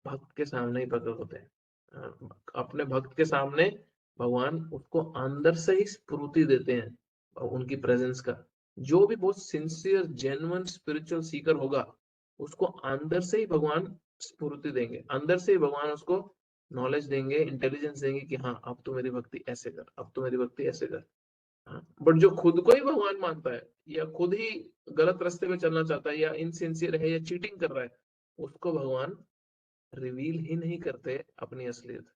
भक्त के सामने ही प्रकट होते हैं। अपने भक्त के सामने भगवान उसको अंदर से ही स्फूर्ति देते हैं उनकी प्रेजेंस का। जो भी बहुत सिंसियर जेन्युइन स्पिरिचुअल सीकर होगा उसको अंदर से ही भगवान स्फूर्ति देंगे, अंदर से ही भगवान उसको नॉलेज देंगे, इंटेलिजेंस देंगे कि हाँ अब तो मेरी भक्ति ऐसे कर, अब तो मेरी भक्ति ऐसे कर। बट जो खुद को ही भगवान मानता है या खुद ही गलत रास्ते पे चलना चाहता है या इनसिंसियर है या चीटिंग कर रहा है, उसको भगवान रिवील ही नहीं करते अपनी असलियत।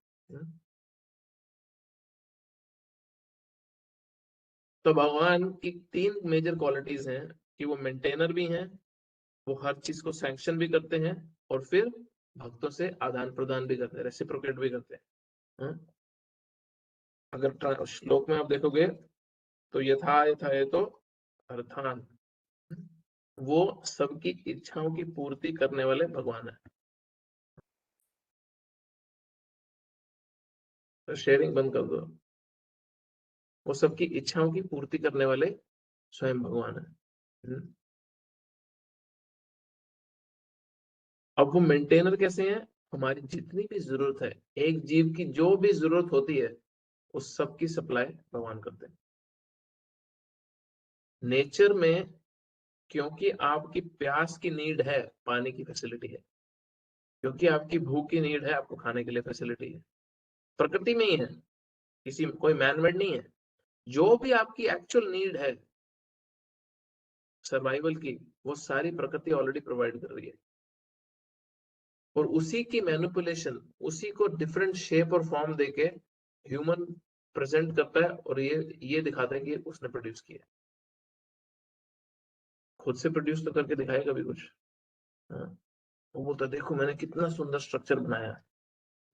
तो भगवान की 3 मेजर क्वालिटीज हैं कि वो मेंटेनर भी हैं, वो हर चीज को सैंक्शन भी करते हैं और फिर भक्तों से आदान प्रदान भी करते हैं, रेसिप्रोकेट भी करते हैं। अगर श्लोक में आप देखोगे तो यथा यथा तो अर्थान, वो सबकी इच्छाओं की पूर्ति करने वाले भगवान है। तो शेयरिंग बंद कर दो। वो सबकी इच्छाओं की पूर्ति करने वाले स्वयं भगवान है। अब वो मेंटेनर कैसे हैं? हमारी जितनी भी जरूरत है, एक जीव की जो भी जरूरत होती है उस सब की सप्लाई भगवान करते हैं। नेचर में क्योंकि आपकी प्यास की नीड है, पानी की फैसिलिटी है, क्योंकि आपकी भूख की नीड है, आपको खाने के लिए फैसिलिटी है। प्रकृति में ही है, किसी कोई मैनमेड नहीं है। जो भी आपकी एक्चुअल नीड है सर्वाइवल की, वो सारी प्रकृति ऑलरेडी प्रोवाइड कर रही है। और उसी की मैनिपुलेशन, उसी को डिफरेंट शेप और फॉर्म देके ह्यूमन प्रेजेंट करता है और ये दिखाता है कि उसने प्रोड्यूस किया। खुद से प्रोड्यूस तो करके दिखाए कभी कुछ? हाँ, वो बोलता देखो मैंने कितना सुंदर स्ट्रक्चर बनाया,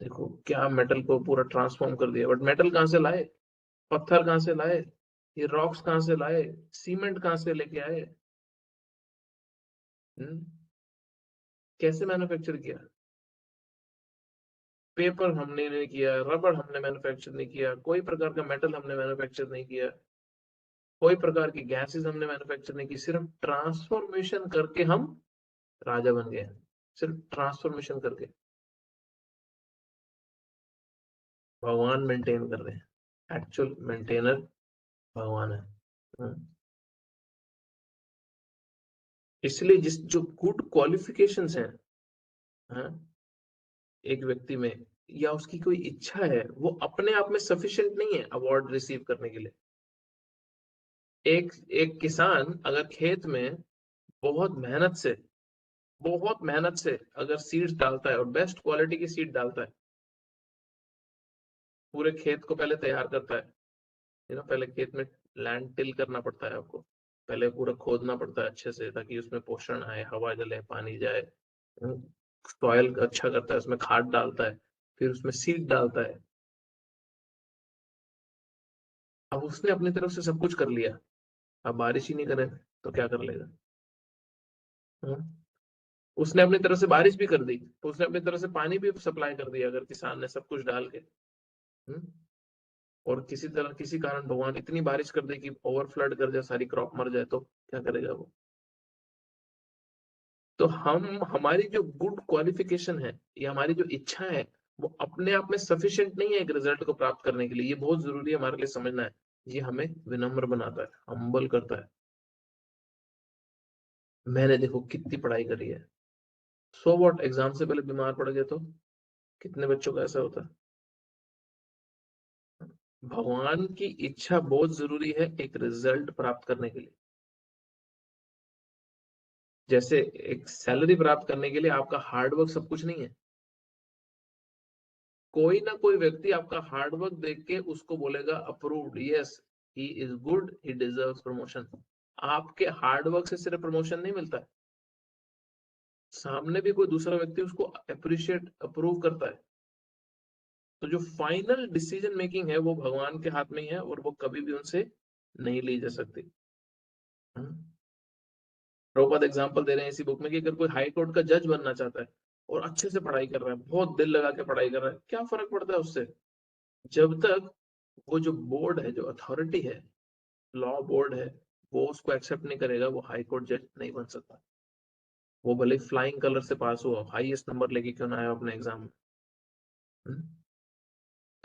देखो क्या मेटल को पूरा ट्रांसफॉर्म कर दिया। बट मेटल कहाँ से लाए? पत्थर कहाँ से लाए? ये रॉक्स कहाँ से लाए? सीमेंट कहाँ से लेके आए? कैसे मैन्युफैक्चर किया? पेपर हमने नहीं किया, रबड़ हमने मैन्युफैक्चर नहीं किया, कोई प्रकार का मेटल हमने मैन्युफैक्चर नहीं किया, कोई प्रकार की गैसेस हमने मैन्युफैक्चर नहीं की। सिर्फ ट्रांसफॉर्मेशन करके हम राजा बन गए, सिर्फ ट्रांसफॉर्मेशन करके। भगवान मेंटेन कर रहे हैं, एक्चुअल मेंटेनर भगवान है। इसलिए जिस जो गुड क्वालिफिकेशंस हैं एक व्यक्ति में या उसकी कोई इच्छा है, वो अपने आप में सफिशिएंट नहीं है अवार्ड रिसीव करने के लिए। एक किसान अगर खेत में बहुत मेहनत से अगर सीड्स डालता है और बेस्ट क्वालिटी की सीड डालता है, पूरे खेत को पहले तैयार करता है, पहले खेत में लैंड टिल करना पड़ता है आपको, पहले पूरा खोदना पड़ता है अच्छे से ताकि उसमें पोषण आए, हवा जले, पानी जाए, सॉइल अच्छा करता है, उसमें खाद डालता है, फिर उसमें सीड डालता है। अब उसने अपनी तरफ से सब कुछ कर लिया, अब बारिश ही नहीं करे तो क्या कर लेगा? उसने अपनी तरफ से बारिश भी कर दी, तो उसने अपनी तरफ से पानी भी सप्लाई कर दिया अगर किसान ने सब कुछ डाल के। और किसी कारण भगवान इतनी बारिश कर दे कि ओवर फ्लड कर जाए, सारी क्रॉप मर जाए, तो क्या करेगा वो? तो हमारी जो गुड क्वालिफिकेशन है या हमारी जो इच्छा है वो अपने आप में सफिशिएंट नहीं है एक रिजल्ट को प्राप्त करने के लिए। ये बहुत जरूरी है हमारे लिए समझना है। ये हमें विनम्र बनाता है, हम्बल करता है। मैंने देखो कितनी पढ़ाई करी है, सो व्हाट, एग्जाम से पहले बीमार पड़ गए तो कितने बच्चों का ऐसा होता है? भगवान की इच्छा बहुत जरूरी है एक रिजल्ट प्राप्त करने के लिए। जैसे एक सैलरी प्राप्त करने के लिए आपका हार्डवर्क सब कुछ नहीं है। कोई ना कोई व्यक्ति आपका हार्डवर्क देख के उसको बोलेगा approved, yes he is good, he deserves promotion. आपके हार्डवर्क से सिर्फ प्रमोशन नहीं मिलता है, सामने भी कोई दूसरा व्यक्ति उसको अप्रिशिएट, अप्रूव करता है। तो जो फाइनल डिसीजन मेकिंग है वो भगवान के हाथ में ही है और वो कभी भी उनसे नहीं ली जा सकती। प्रभुपाद एग्जांपल दे रहे हैं इसी बुक में कि अगर कोई हाई कोर्ट का जज बनना चाहता है और अच्छे से पढ़ाई कर रहा है, बहुत दिल लगा के पढ़ाई कर रहा है, क्या फर्क पड़ता है उससे? जब तक वो जो बोर्ड है, जो अथॉरिटी है, लॉ बोर्ड है, वो उसको एक्सेप्ट नहीं करेगा, वो हाई कोर्ट जज नहीं बन सकता। वो भले फ्लाइंग कलर से पास हुआ, हाईएस्ट नंबर लेके क्यों ना आया अपने एग्जाम में।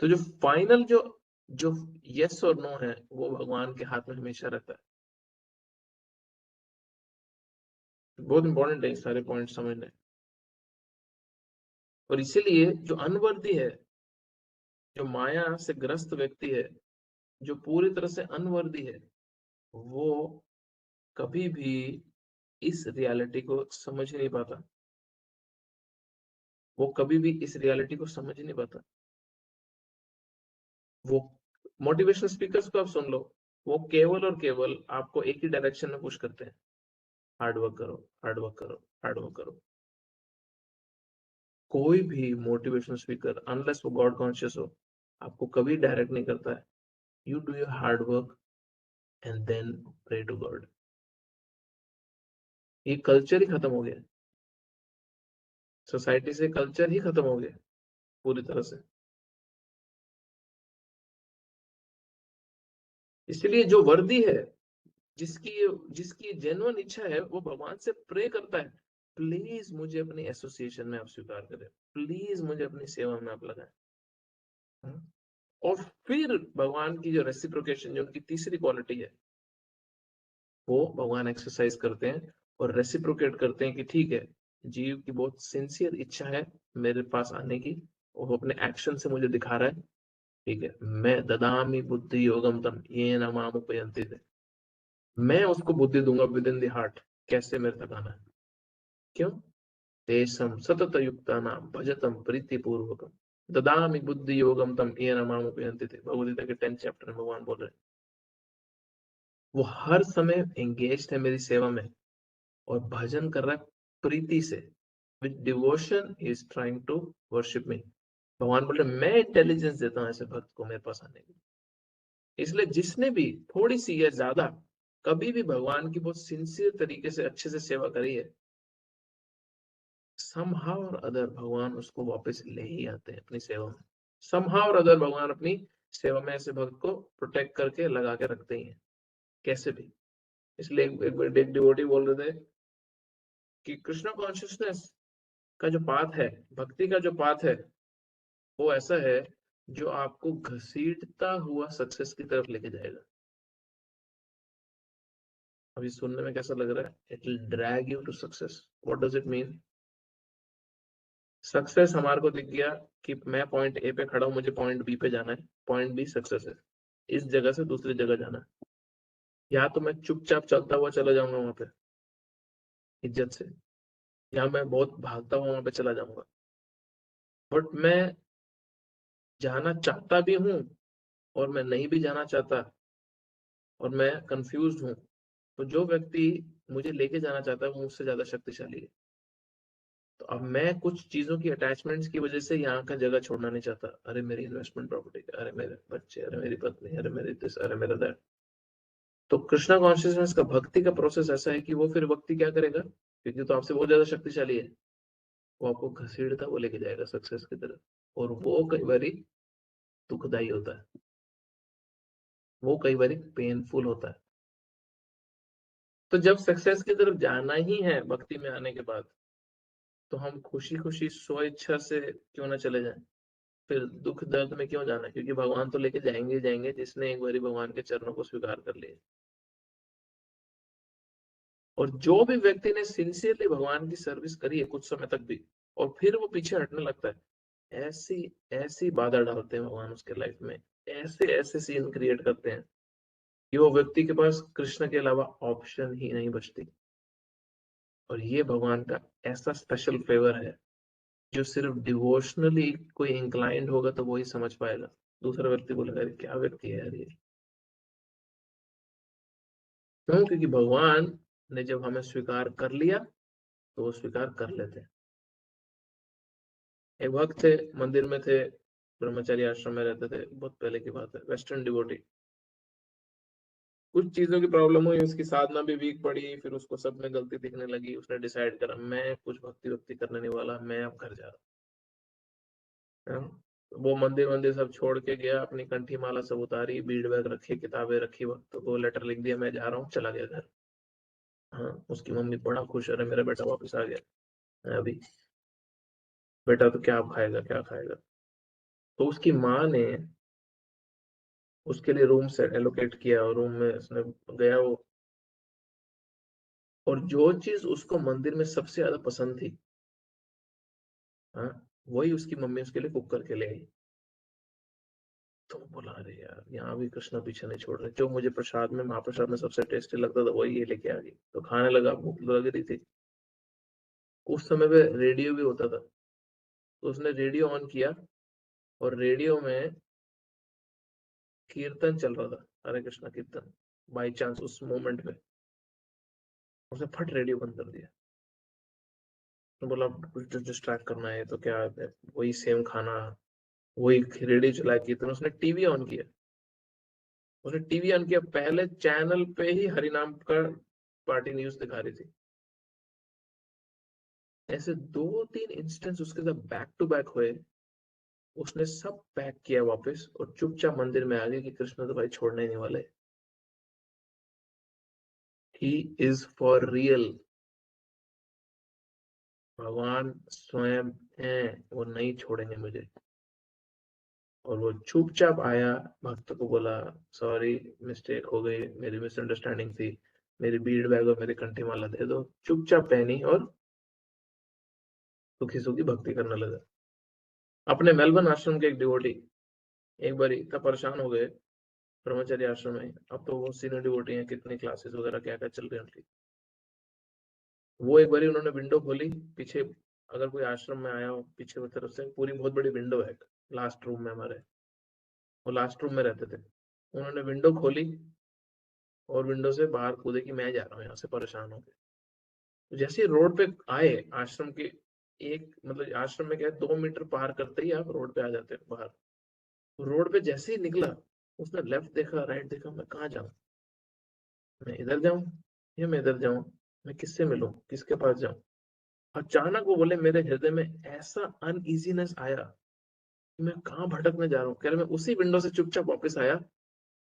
तो जो फाइनल जो यस और नो है, वो भगवान के हाथ में हमेशा रहता है। बहुत इंपॉर्टेंट है सारे पॉइंट समझने। और इसीलिए जो अनवर्दी है, जो माया से ग्रस्त व्यक्ति है, जो पूरी तरह से अनवर्दी है, वो कभी भी इस रियलिटी को समझ नहीं पाता। वो कभी भी इस रियलिटी को समझ नहीं पाता। वो मोटिवेशनल स्पीकर्स को आप सुन लो, वो केवल और केवल आपको एक ही डायरेक्शन में पुश करते हैं, हार्ड वर्क करो, हार्ड वर्क करो, हार्ड वर्क करो। कोई भी मोटिवेशनल स्पीकर अनलेस वो गॉड कॉन्शियस हो, आपको कभी डायरेक्ट नहीं करता है। You do your hard work and then pray to god. ये कल्चर ही खत्म हो गया, सोसाइटी से कल्चर ही खत्म हो गया पूरी तरह से। इसलिए जो वर्दी है, जिसकी जिसकी जेन्युइन इच्छा है, वो भगवान से प्रे करता है, प्लीज मुझे अपनी एसोसिएशन में आप स्वीकार करें, प्लीज मुझे अपनी सेवा में आप लगाएं। और फिर भगवान की जो रेसिप्रोकेशन, जो उनकी तीसरी क्वालिटी है, वो भगवान एक्सरसाइज करते हैं और रेसिप्रोकेट करते हैं कि ठीक है, जीव की बहुत सिंसियर इच्छा है मेरे पास आने की, वो अपने एक्शन से मुझे दिखा रहा है, ठीक है, मैं ददामी बुद्धि योगम तम ये नमामुपयन्ति थे, मैं उसको बुद्धि दूंगा विद इन द हार्ट, कैसे मेरे तक आना है। क्यों? तेषम सतत युक्ता नाम भजतम प्रीति पूर्वकम ददामि बुद्धि योगम तम ये नमामुपयन्ति थे। भगवद गीता के 10th चैप्टर में भगवान बोल रहे हैं, वो हर समय एंगेज्ड है मेरी सेवा में और भजन कर रहा है प्रीति से, with devotion he is trying to worship me. भगवान बोल रहे मैं इंटेलिजेंस देता हूं ऐसे भक्त को मेरे पास आने की। इसलिए जिसने भी थोड़ी सी या ज्यादा कभी भी भगवान की बहुत सिंसियर तरीके से अच्छे से सेवा करी है, समहाउ और अदर भगवान उसको वापस ले ही आते हैं अपनी सेवा में। समहाउ और अदर भगवान अपनी सेवा में ऐसे भक्त को प्रोटेक्ट करके लगा के रखते ही हैं, कैसे भी। इसलिए एक डिवोटी बोल रहे थे कि कृष्णा कॉन्शियसनेस का जो पाथ है, भक्ति का जो पाथ है, वो ऐसा है जो आपको घसीटता हुआ सक्सेस की तरफ लेके जाएगा। अभी सुनने में कैसा लग रहा है? It will drag you to success. What does it mean? Success हमारे को दिख गया कि मैं पॉइंट ए पे खड़ा हूं, मुझे पॉइंट बी पे जाना है, पॉइंट बी सक्सेस है, इस जगह से दूसरी जगह जाना है। या तो मैं चुपचाप चलता हुआ चला जाऊंगा वहां पे इज्जत से, या मैं बहुत भागता हुआ वहां पे चला जाऊंगा। बट मैं जाना चाहता भी हूँ और मैं नहीं भी जाना चाहता, और मैं कंफ्यूज हूँ, तो जो व्यक्ति मुझे लेके जाना चाहता है वो मुझसे ज्यादा शक्तिशाली है। तो अब मैं कुछ चीजों की अटैचमेंट्स की वजह से यहाँ का जगह छोड़ना नहीं चाहता। अरे मेरी इन्वेस्टमेंट प्रॉपर्टी, अरे मेरे बच्चे, अरे मेरी पत्नी, अरे मेरी दिस, अरे मेरा दैट। तो कृष्णा कॉन्शियसनेस का भक्ति का प्रोसेस ऐसा है कि वो फिर व्यक्ति क्या करेगा, क्योंकि तो आपसे बहुत ज्यादा शक्तिशाली है, वो आपको घसीटता वो लेके जाएगा सक्सेस की तरफ। और वो कई बारी दुखदाई होता है, वो कई बारी पेनफुल होता है। तो जब सक्सेस की तरफ जाना ही है भक्ति में आने के बाद, तो हम खुशी खुशी स्व इच्छा से क्यों ना चले जाएं? फिर दुख दर्द में क्यों जाना? क्योंकि भगवान तो लेके जाएंगे ही जाएंगे जिसने एक बारी भगवान के चरणों को स्वीकार कर लिया। और जो भी व्यक्ति ने सिंसियरली भगवान की सर्विस करी है कुछ समय तक भी, और फिर वो पीछे हटने लगता है, ऐसी ऐसी बाधा डालते हैं भगवान उसके लाइफ में, ऐसे ऐसे सीन क्रिएट करते हैं कि वो व्यक्ति के पास कृष्ण के अलावा ऑप्शन ही नहीं बचती। और ये भगवान का ऐसा स्पेशल फेवर है जो सिर्फ डिवोशनली कोई इंक्लाइंड होगा तो वो ही समझ पाएगा। दूसरा व्यक्ति बोलेगा अरे क्या व्यक्ति है यार ये। क्यों? क्योंकि भगवान ने जब हमें स्वीकार कर लिया तो वो स्वीकार कर लेते हैं। एक भक्त थे, मंदिर में थे, ब्रह्मचारी आश्रम में रहते थे, बहुत पहले की बात है, वेस्टर्न डिवोटी। कुछ चीजों की प्रॉब्लम हुई, उसकी साधना भी वीक पड़ी, फिर उसको सब में गलती दिखने लगी, उसने डिसाइड करा मैं कुछ भक्ति करने नहीं वाला, मैं अब घर जा रहा हूँ। वो मंदिर सब छोड़ के गया, अपनी कंठी माला सब उतारी, बीड बैग रखी, किताबें रखी, भक्तों को लेटर लिख दिया मैं जा रहा हूँ, चला गया घर। हाँ, उसकी मम्मी बड़ा खुश, अरे मेरा बेटा वापस आ गया। अभी बेटा तो क्या खाएगा क्या खाएगा। तो उसकी माँ ने उसके लिए रूम से एलोकेट किया, और रूम में उसने गया वो, और जो चीज उसको मंदिर में सबसे ज्यादा पसंद थी, हाँ, वही उसकी मम्मी उसके लिए कुक करके ले आई। तो बोला अरे यार, यहाँ भी कृष्णा पीछे नहीं छोड़ रहे, जो मुझे प्रसाद में महाप्रसाद में सबसे टेस्टी लगता था वही ये लेके आ गई। तो खाने लगा, भूख लग रही थी। उस समय पे रेडियो भी होता था, तो उसने रेडियो ऑन किया, और रेडियो में कीर्तन चल रहा था, हरे कृष्णा कीर्तन। बाई चांस उस मोमेंट में उसने फट रेडियो बंद कर दिया। तो बोला कुछ डिस्ट्रैक्ट करना है तो क्या है, वही सेम खाना, वही रेडियो चला, कीर्तन। उसने टीवी ऑन किया, पहले चैनल पे ही हरिनाम का पार्टी न्यूज दिखा रही थी। ऐसे 2-3 इंस्टेंस उसके साथ बैक टू बैक हुए। उसने सब पैक किया वापस, और चुपचाप मंदिर में आ गई कि कृष्ण तो भाई छोड़ने ही नहीं वाले, ही इज फॉर रियल। भगवान स्वयं हैं, वो नहीं छोड़ेंगे मुझे। और वो चुपचाप आया, भक्त को बोला सॉरी मिस्टेक हो गई, मेरी मिसअंडरस्टैंडिंग थी, मेरी बीड बैग और मेरी कंठी माला दे दो। चुपचाप पहनी और सुखी सुखी भक्ति करने लगा। अपने मेलबर्न आश्रम के एक डिवोटी एक बार इतना परेशान हो गए ब्रह्मचर्य आश्रम में, अब तो वो सीनियर डिवोटी हैं, कितनी क्लासेस वगैरह क्या क्या चल रही है उनकी। वो एक बार उन्होंने विंडो खोली पीछे, अगर कोई आश्रम में आया हो पीछे की तरफ से पूरी बहुत बड़ी विंडो है लास्ट रूम में हमारे, वो लास्ट रूम में रहते थे। उन्होंने विंडो खोली और विंडो से बाहर कूदे कि मैं जा रहा हूँ यहाँ से, परेशान हो गए। तो जैसे ही रोड पे आए आश्रम के, एक मतलब आश्रम में क्या है, 2 मीटर पार करते ही आप रोड पे आ जाते हो बाहर। रोड पे जैसे ही निकला, उसने लेफ्ट देखा राइट देखा, मैं कहाँ जाऊँ, मैं इधर जाऊं या मैं इधर जाऊं, मैं किससे मिलूं, किसके पास जाऊं। अचानक वो बोले मेरे हृदय में ऐसा अनइजीनेस आया कि मैं कहाँ भटकने जा रहा हूँ। कह रहे मैं उसी विंडो से चुपचाप वापस आया,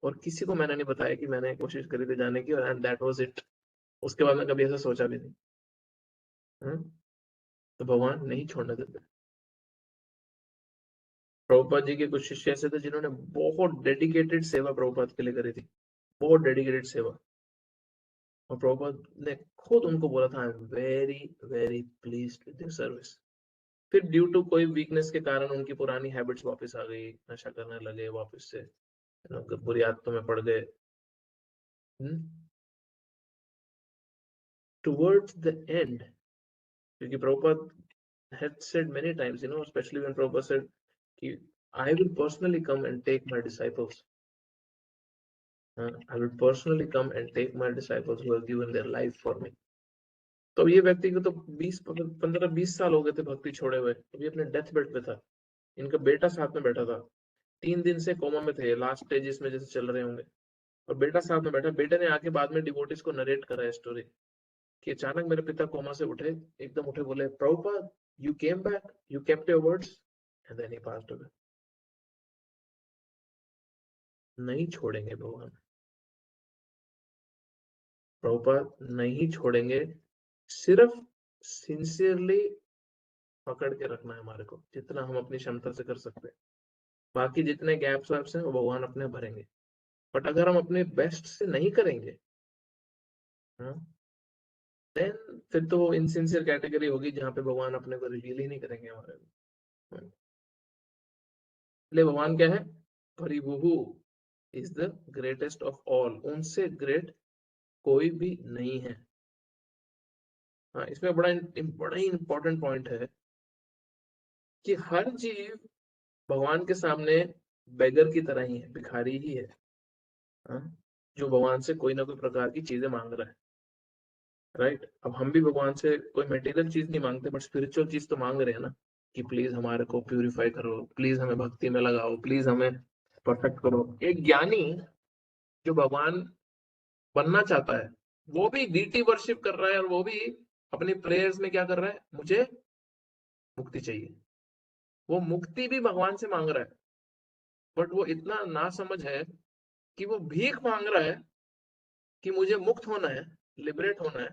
और किसी को मैंने नहीं बताया कि मैंने कोशिश करी थी जाने की, और एंड दैट वाज इट। उसके बाद मैं कभी ऐसा सोचा भी नहीं। तो भगवान नहीं छोड़ने देते। प्रभुपाद जी के कुछ शिष्य ऐसे थे जिन्होंने बहुत डेडिकेटेड सेवा प्रभुपाद के लिए करी थी, बहुत डेडिकेटेड सेवा। और प्रभुपाद ने खुद उनको बोला था I am very very pleased with your service. फिर ड्यू टू कोई वीकनेस के कारण उनकी पुरानी हैबिट्स वापस आ गई, नशा करने लगे वापस से, बुरी आदतों में पड़ गए। टुवर्ड्स द एंड, क्योंकि Prabhupada had said many times, especially when Prabhupada said कि I will personally come and take my disciples. I will personally come and take my disciples who have given their life for me. तो ये व्यक्ति को तो 15-20 साल हो गए थे भक्ति छोड़े हुए, अभी अपने डेथ बेड पे था। इनका बेटा साथ में बैठा था, 3 दिन से कोमा में थे, लास्ट स्टेजेस में जैसे चल रहे होंगे, और बेटा साथ में बैठा। बेटे ने आके बाद में डिवोटीज को नरेट करा है स्टोरी कि अचानक मेरे पिता कोमा से उठे, एकदम उठे, बोले Prabhupada you came back, you kept your words, and then he passed away. नहीं छोड़ेंगे भगवान, प्रभुपाद नहीं छोड़ेंगे। सिर्फ सिंसियरली पकड़ के रखना है हमारे को, जितना हम अपनी क्षमता से कर सकते हैं। बाकी जितने गैप्स वैप्स हैं वो भगवान अपने भरेंगे। बट अगर हम अपने बेस्ट से नहीं करेंगे, देन फिर तो इनसिंसियर कैटेगरी होगी जहां पे भगवान अपने को रिवील ही नहीं करेंगे हमारे को। इसलिए भगवान क्या है, परिभुहु is the greatest of all, उनसे ग्रेट कोई भी नहीं है। हाँ, इसमें बड़ा ही इंपॉर्टेंट पॉइंट है कि हर जीव भगवान के सामने बेगर की तरह ही है, भिखारी ही है, जो भगवान से कोई ना कोई प्रकार की चीजें मांग रहा है। राइट, अब हम भी भगवान से कोई मटेरियल चीज नहीं मांगते, बट स्पिरिचुअल चीज तो मांग रहे हैं ना, कि प्लीज हमारे को प्यूरिफाई करो, प्लीज हमें भक्ति में लगाओ, प्लीज हमें परफेक्ट करो। एक ज्ञानी जो भगवान बनना चाहता है, वो भी डीटी वर्शिप कर रहा है और वो भी अपनी प्रेयर्स में क्या कर रहा है, मुझे मुक्ति चाहिए। वो मुक्ति भी भगवान से मांग रहा है, बट वो इतना ना समझ है कि वो भीख मांग रहा है कि मुझे मुक्त होना है, लिबरेट होना है,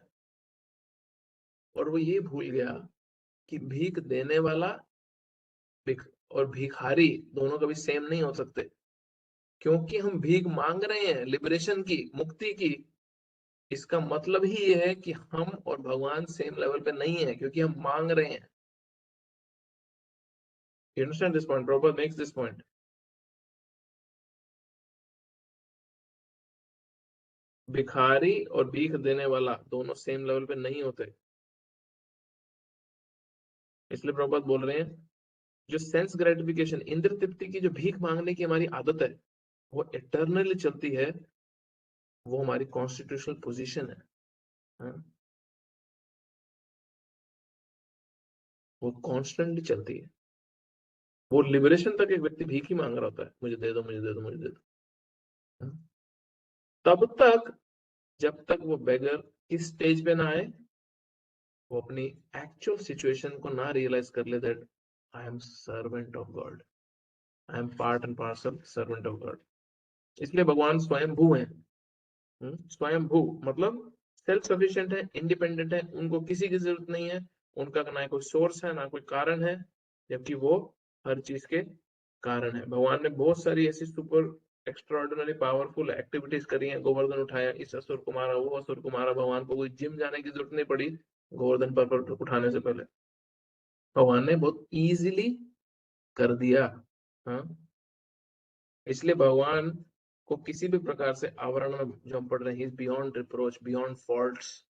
और वो ये भूल गया कि भीख देने वाला और भिखारी दोनों कभी सेम नहीं हो सकते। क्योंकि हम भीख मांग रहे हैं लिबरेशन की, मुक्ति की, इसका मतलब ही ये है कि हम और भगवान सेम लेवल पे नहीं है, क्योंकि हम मांग रहे हैं। You understand this point? Prabhupada makes this point. भिखारी और भीख देने वाला दोनों सेम लेवल पे नहीं होते। इसलिए प्रभुपाद बोल रहे हैं जो सेंस ग्रेटिफिकेशन, इंद्र तृप्ति की जो भीख मांगने की हमारी आदत है, वो इटर्नली चलती है, वो हमारी कॉन्स्टिट्यूशनल पोजीशन है। हाँ? वो कॉन्स्टेंटली चलती है। वो लिबरेशन तक एक व्यक्ति भीख ही मांग रहा होता है, मुझे दे दो, मुझे दे दो, मुझे दे दो। हाँ? तब तक, जब तक वो बेगर किस स्टेज पे ना आए, वो अपनी एक्चुअल सिचुएशन को ना रियलाइज कर ले, that I am servant of God, I am part and parcel servant of God. इसलिए भगवान स्वयंभू हैं। स्वयंभू मतलब सेल्फ सफिशिएंट है, इंडिपेंडेंट है, उनको किसी की जरूरत नहीं है, उनका ना कोई सोर्स है, ना कोई कारण है, जबकि वो हर चीज के कारण है। भगवान ने बहुत सारी ऐसी सुपर एक्स्ट्राऑर्डिनरी पावरफुल एक्टिविटीज करी हैं। गोवर्धन उठाया, इस असुर को मारा, वो असुर को मारा। भगवान को कोई जिम जाने की जरूरत नहीं पड़ी गोवर्धन पर उठाने से पहले। भगवान ने बहुत इजीली कर दिया। हाँ, इसलिए भगवान को किसी भी प्रकार से आवरण में जो हम पढ़ रहे हैं, बियॉन्ड रिप्रोच, बियॉन्ड फॉल्ट्स,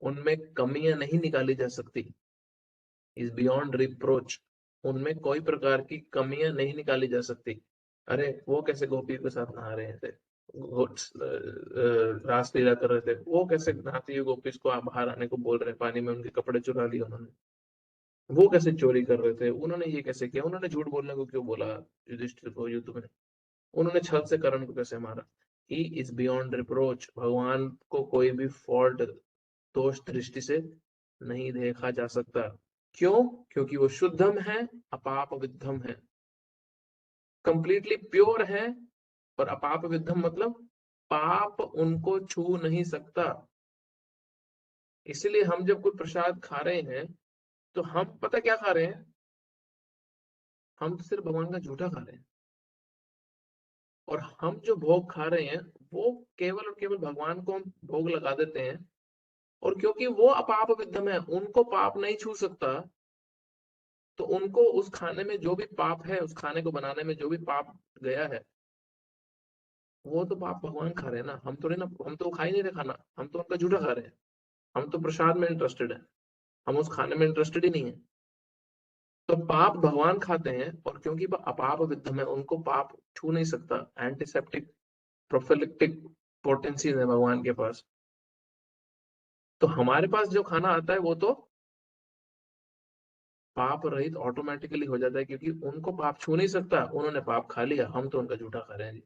उनमें कमियां नहीं निकाली जा सकती। इज बियॉन्ड रिप्रोच, उनमें कोई प्रकार की कमियां नहीं निकाली जा सकती। अरे वो कैसे गोपी के साथ नहा रहे थे, रासलीला कर रहे थे, वो कैसे नहाती हुई गोपी को आप बाहर आने को बोल रहे हैं, पानी में उनके कपड़े चुरा लिए उन्होंने, वो कैसे चोरी कर रहे थे, उन्होंने ये कैसे किया, उन्होंने झूठ बोलने को क्यों बोला युधिष्ठिर को युद्ध में, उन्होंने छल से कर्ण को कैसे मारा। He is beyond reproach. भगवान को कोई भी फॉल्ट, दोष दृष्टि से नहीं देखा जा सकता। क्यों? क्योंकि वो शुद्धम है, अपाप विद्धम है, कंप्लीटली प्योर है। और अपाप विद्धम मतलब पाप उनको छू नहीं सकता। इसलिए हम जब कोई प्रसाद खा रहे हैं, तो हम पता क्या खा रहे हैं, हम तो सिर्फ भगवान का झूठा खा रहे हैं। और हम जो भोग खा रहे हैं, वो केवल और केवल भगवान को हम भोग लगा देते हैं। और क्योंकि वो अपाप विद्धम है, उनको पाप नहीं छू सकता, तो उनको उस खाने में जो भी पाप है, उस खाने को बनाने में जो भी पाप गया है, वो तो पाप भगवान खा रहे हैं ना, हम थोड़े ना, हम तो खा ही नहीं रहे खाना, हम तो उनका झूठा खा रहे हैं। हम तो प्रसाद में इंटरेस्टेड है, हम उस खाने में इंटरेस्टेड ही नहीं है। तो पाप भगवान खाते हैं, और क्योंकि वो अपाप विद्धम है, उनको पाप छू नहीं सकता। एंटीसेप्टिक प्रोफिलेक्टिक पोटेंसीज है भगवान के पास। तो हमारे पास जो खाना आता है, वो तो पाप रहित ऑटोमेटिकली हो जाता है, क्योंकि उनको पाप छू नहीं सकता, उन्होंने पाप खा लिया, हम तो उनका झूठा खा रहे हैं जी।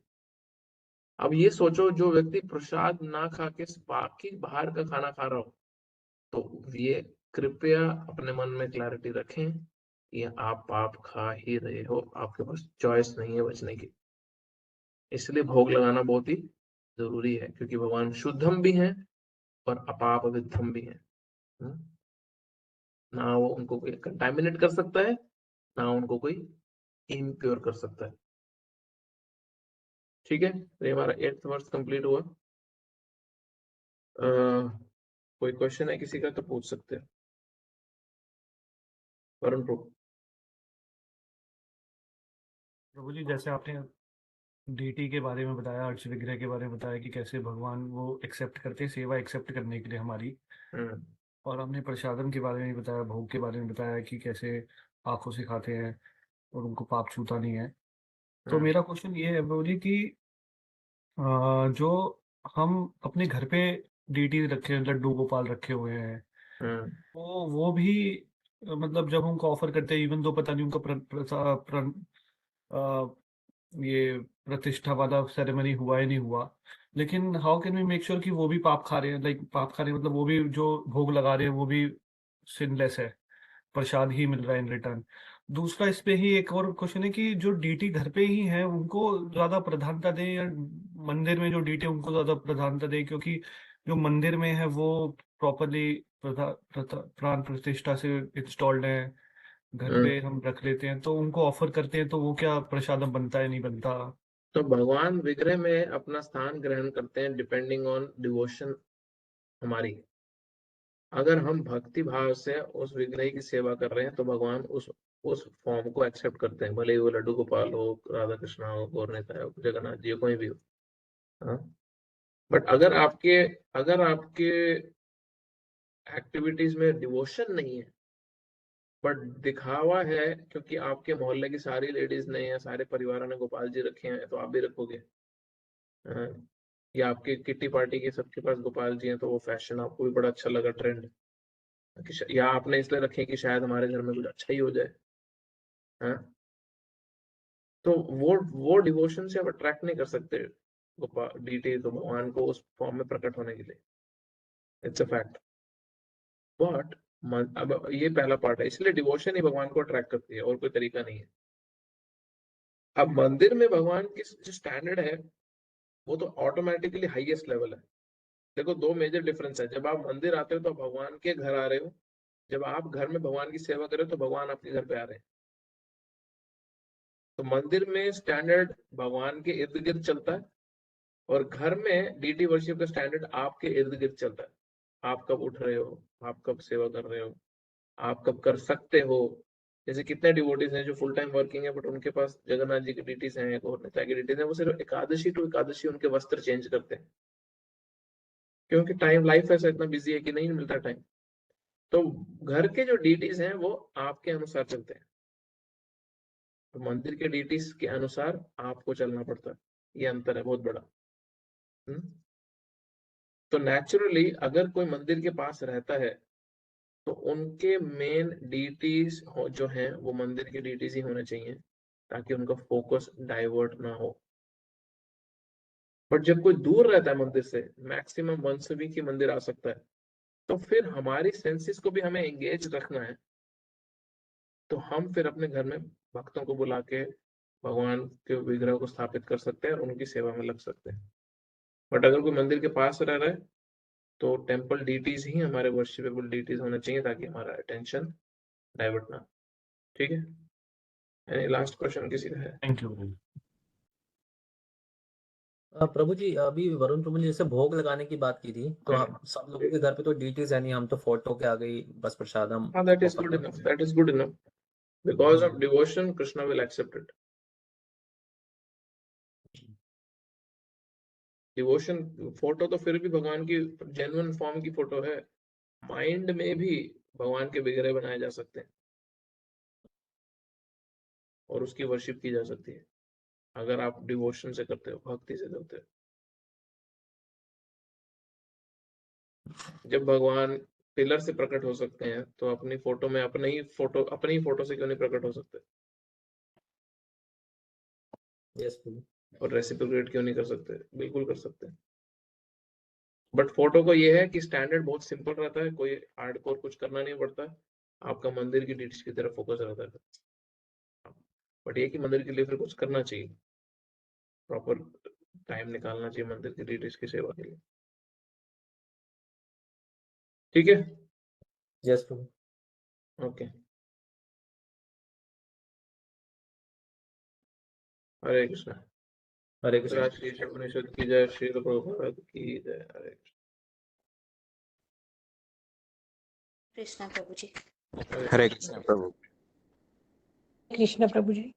अब ये सोचो, जो व्यक्ति प्रसाद ना खा के बाकी बाहर का खाना खा रहा हो, तो ये कृपया अपने मन में क्लैरिटी रखें, ये आप पाप खा ही रहे हो, आपके पास चॉइस नहीं है बचने की। इसलिए भोग लगाना बहुत ही जरूरी है, क्योंकि भगवान शुद्धम भी हैं और अपाप विद्धम भी हैं। ना वो उनको कोई कंटामिनेट कर सकता है, ना उनको कोई इम्प्योर कर सकता है। ठीक है, तो ये हमारा 8th वर्स कंप्लीट हुआ। कोई क्वेश्चन है किसी का तो पूछ सकते हैं। वरुण प्रभु। प्रभु जी, जैसे आपने डीटी के बारे में बताया, अर्च विग्रह के बारे में बताया कि कैसे भगवान वो एक्सेप्ट करते हैं, सेवा एक्सेप्ट करने के लिए हमारी, और हमने प्रसादम के बारे में बताया, भोग के बारे में बताया कि कैसे आंखों से खाते हैं और उनको पाप छूता नहीं है। तो मेरा क्वेश्चन ये है प्रभु जी कि जो हम अपने घर पे डीटी रखे हैं, लड्डू गोपाल रखे हुए हैं, वो भी मतलब जब उनको ऑफर करते हैं, इवन दो पता नहीं उनका ये प्रतिष्ठा वाला सेरेमनी हुआ या नहीं हुआ, लेकिन how can we make sure कि वो भी पाप खा रहे हैं, लाइक पाप खा रहे हैं मतलब वो भी जो भोग लगा रहे हैं वो भी सिनलेस है, प्रसाद ही मिल रहा है इन रिटर्न। दूसरा इस पे ही एक और क्वेश्चन है कि जो डीटी घर पे ही है उनको ज्यादा प्रधानता दें या मंदिर में जो डीटी है उनको ज्यादा प्रधानता दें, क्योंकि जो मंदिर में है वो प्रॉपरली प्राण प्रतिष्ठा से इंस्टॉल्ड है, घर पे हम रख लेते हैं तो उनको ऑफर करते हैं, तो वो क्या प्रसादम बनता है नहीं बनता? तो भगवान विग्रह में अपना स्थान ग्रहण करते हैं डिपेंडिंग ऑन डिवोशन हमारी। अगर हम भक्ति भाव से उस विग्रह की सेवा कर रहे हैं तो भगवान उस फॉर्म को एक्सेप्ट करते हैं, भले ही वो लड्डू गोपाल हो, राधा कृष्णा हो, गौर निताय हो, जगन्नाथ जी हो, कोई भी हो। हाँ, बट अगर आपके एक्टिविटीज में डिवोशन नहीं है बट दिखावा है, क्योंकि आपके मोहल्ले की सारी लेडीज ने या सारे परिवार ने गोपाल जी रखे हैं तो आप भी रखोगे। हाँ, या आपके किट्टी पार्टी के सबके पास गोपाल जी हैं तो वो फैशन आपको भी बड़ा अच्छा लगा, ट्रेंड, या आपने इसलिए रखे कि शायद हमारे घर में कुछ अच्छा ही हो जाए। हाँ, तो वो डिवोशन से आप अट्रैक्ट नहीं कर सकते गोपाल डीटी तो भगवान को उस फॉर्म में प्रकट होने के लिए। It's a fact. बट अब ये पहला पार्ट है, इसलिए डिवोशन ही भगवान को अट्रैक्ट करती है और कोई तरीका नहीं है। अब मंदिर में भगवान की जो स्टैंडर्ड है वो तो ऑटोमेटिकली हाईएस्ट लेवल है। देखो दो मेजर डिफरेंस है, जब आप मंदिर आते हो तो भगवान के घर आ रहे हो, जब आप घर में भगवान की सेवा कर रहे हो तो भगवान आपके घर पे आ रहे हैं। तो मंदिर में स्टैंडर्ड भगवान के इर्द गिर्द चलता है और घर में डीटी वर्शिप का स्टैंडर्ड आपके इर्द गिर्द चलता है। आप कब उठ रहे हो, आप कब सेवा कर रहे हो, आप कब कर सकते हो। जैसे कितने डिवोटीज हैं जो फुल टाइम वर्किंग है बट उनके पास जगन्नाथ जी की डीटीज हैं, गौर निताई की डीटीज हैं, वो सिर्फ एकादशी टू एकादशी उनके वस्त्र चेंज करते हैं, क्योंकि टाइम लाइफ ऐसा इतना बिजी है कि नहीं मिलता टाइम। तो घर के जो डीटीज हैं वो आपके अनुसार चलते हैं, तो मंदिर के डीटीज के अनुसार आपको चलना पड़ता है। ये अंतर है बहुत बड़ा। तो नेचुरली अगर कोई मंदिर के पास रहता है तो उनके मेन डीटीज जो हैं वो मंदिर के डीटीज ही होने चाहिए ताकि उनका फोकस डाइवर्ट ना हो। बट जब कोई दूर रहता है मंदिर से, मैक्सिमम वंस अ वीक ही मंदिर आ सकता है, तो फिर हमारी सेंसेस को भी हमें एंगेज रखना है। तो हम फिर अपने घर में भक्तों को बुला के भगवान के विग्रह को स्थापित कर सकते हैं और उनकी सेवा में लग सकते हैं। बट अगर कोई मंदिर के पास रह रहा है तो टेम्पल डीटीज ही हमारे वर्शिपेबल डीटीज होने चाहिए ताकि हमारा अटेंशन डाइवर्ट ना। ठीक है, एनी लास्ट क्वेश्चन किसी का है? Thank you. प्रभु जी अभी वरुण प्रभु जी जैसे भोग लगाने की बात की थी, तो हम सब लोगों के घर पे तो डीटीज है नहीं, हम तो फोटो के आ गई बस प्रसादम। हाँ, that is good enough. That is good enough. Because of devotion, Krishna will accept it. Devotion photo तो फिर भी भगवान की जेन्युइन फॉर्म की फोटो है, माइंड में भी भगवान के विग्रह बनाए जा सकते हैं और उसकी वर्शिप की जा सकती है अगर आप डिवोशन से करते हो, भक्ति से करते हो। जब भगवान पिलर से प्रकट हो सकते हैं तो अपनी फोटो में अपनी ही फोटो से क्यों नहीं प्रकट हो सकते? यस प्रभु। और रेसिप्रोकेट क्यों नहीं कर सकते? बिल्कुल कर सकते हैं। बट फोटो को ये है कि स्टैंडर्ड बहुत सिंपल रहता है, कोई हार्डकोर कुछ करना नहीं पड़ता, आपका मंदिर की डिटेल्स की तरफ फोकस रहता है। बट ये कि मंदिर के लिए फिर कुछ करना चाहिए, प्रॉपर टाइम निकालना चाहिए मंदिर की डिटेल्स की सेवा के लिए। ठीक है, यस प्रभु। ओके। हरे कृष्णा। हरे कृष्ण। श्री उपनिषद की जय, श्री प्रभुपाद की जय। हरे कृष्णा प्रभु जी। हरे कृष्ण प्रभु। कृष्ण प्रभु जी।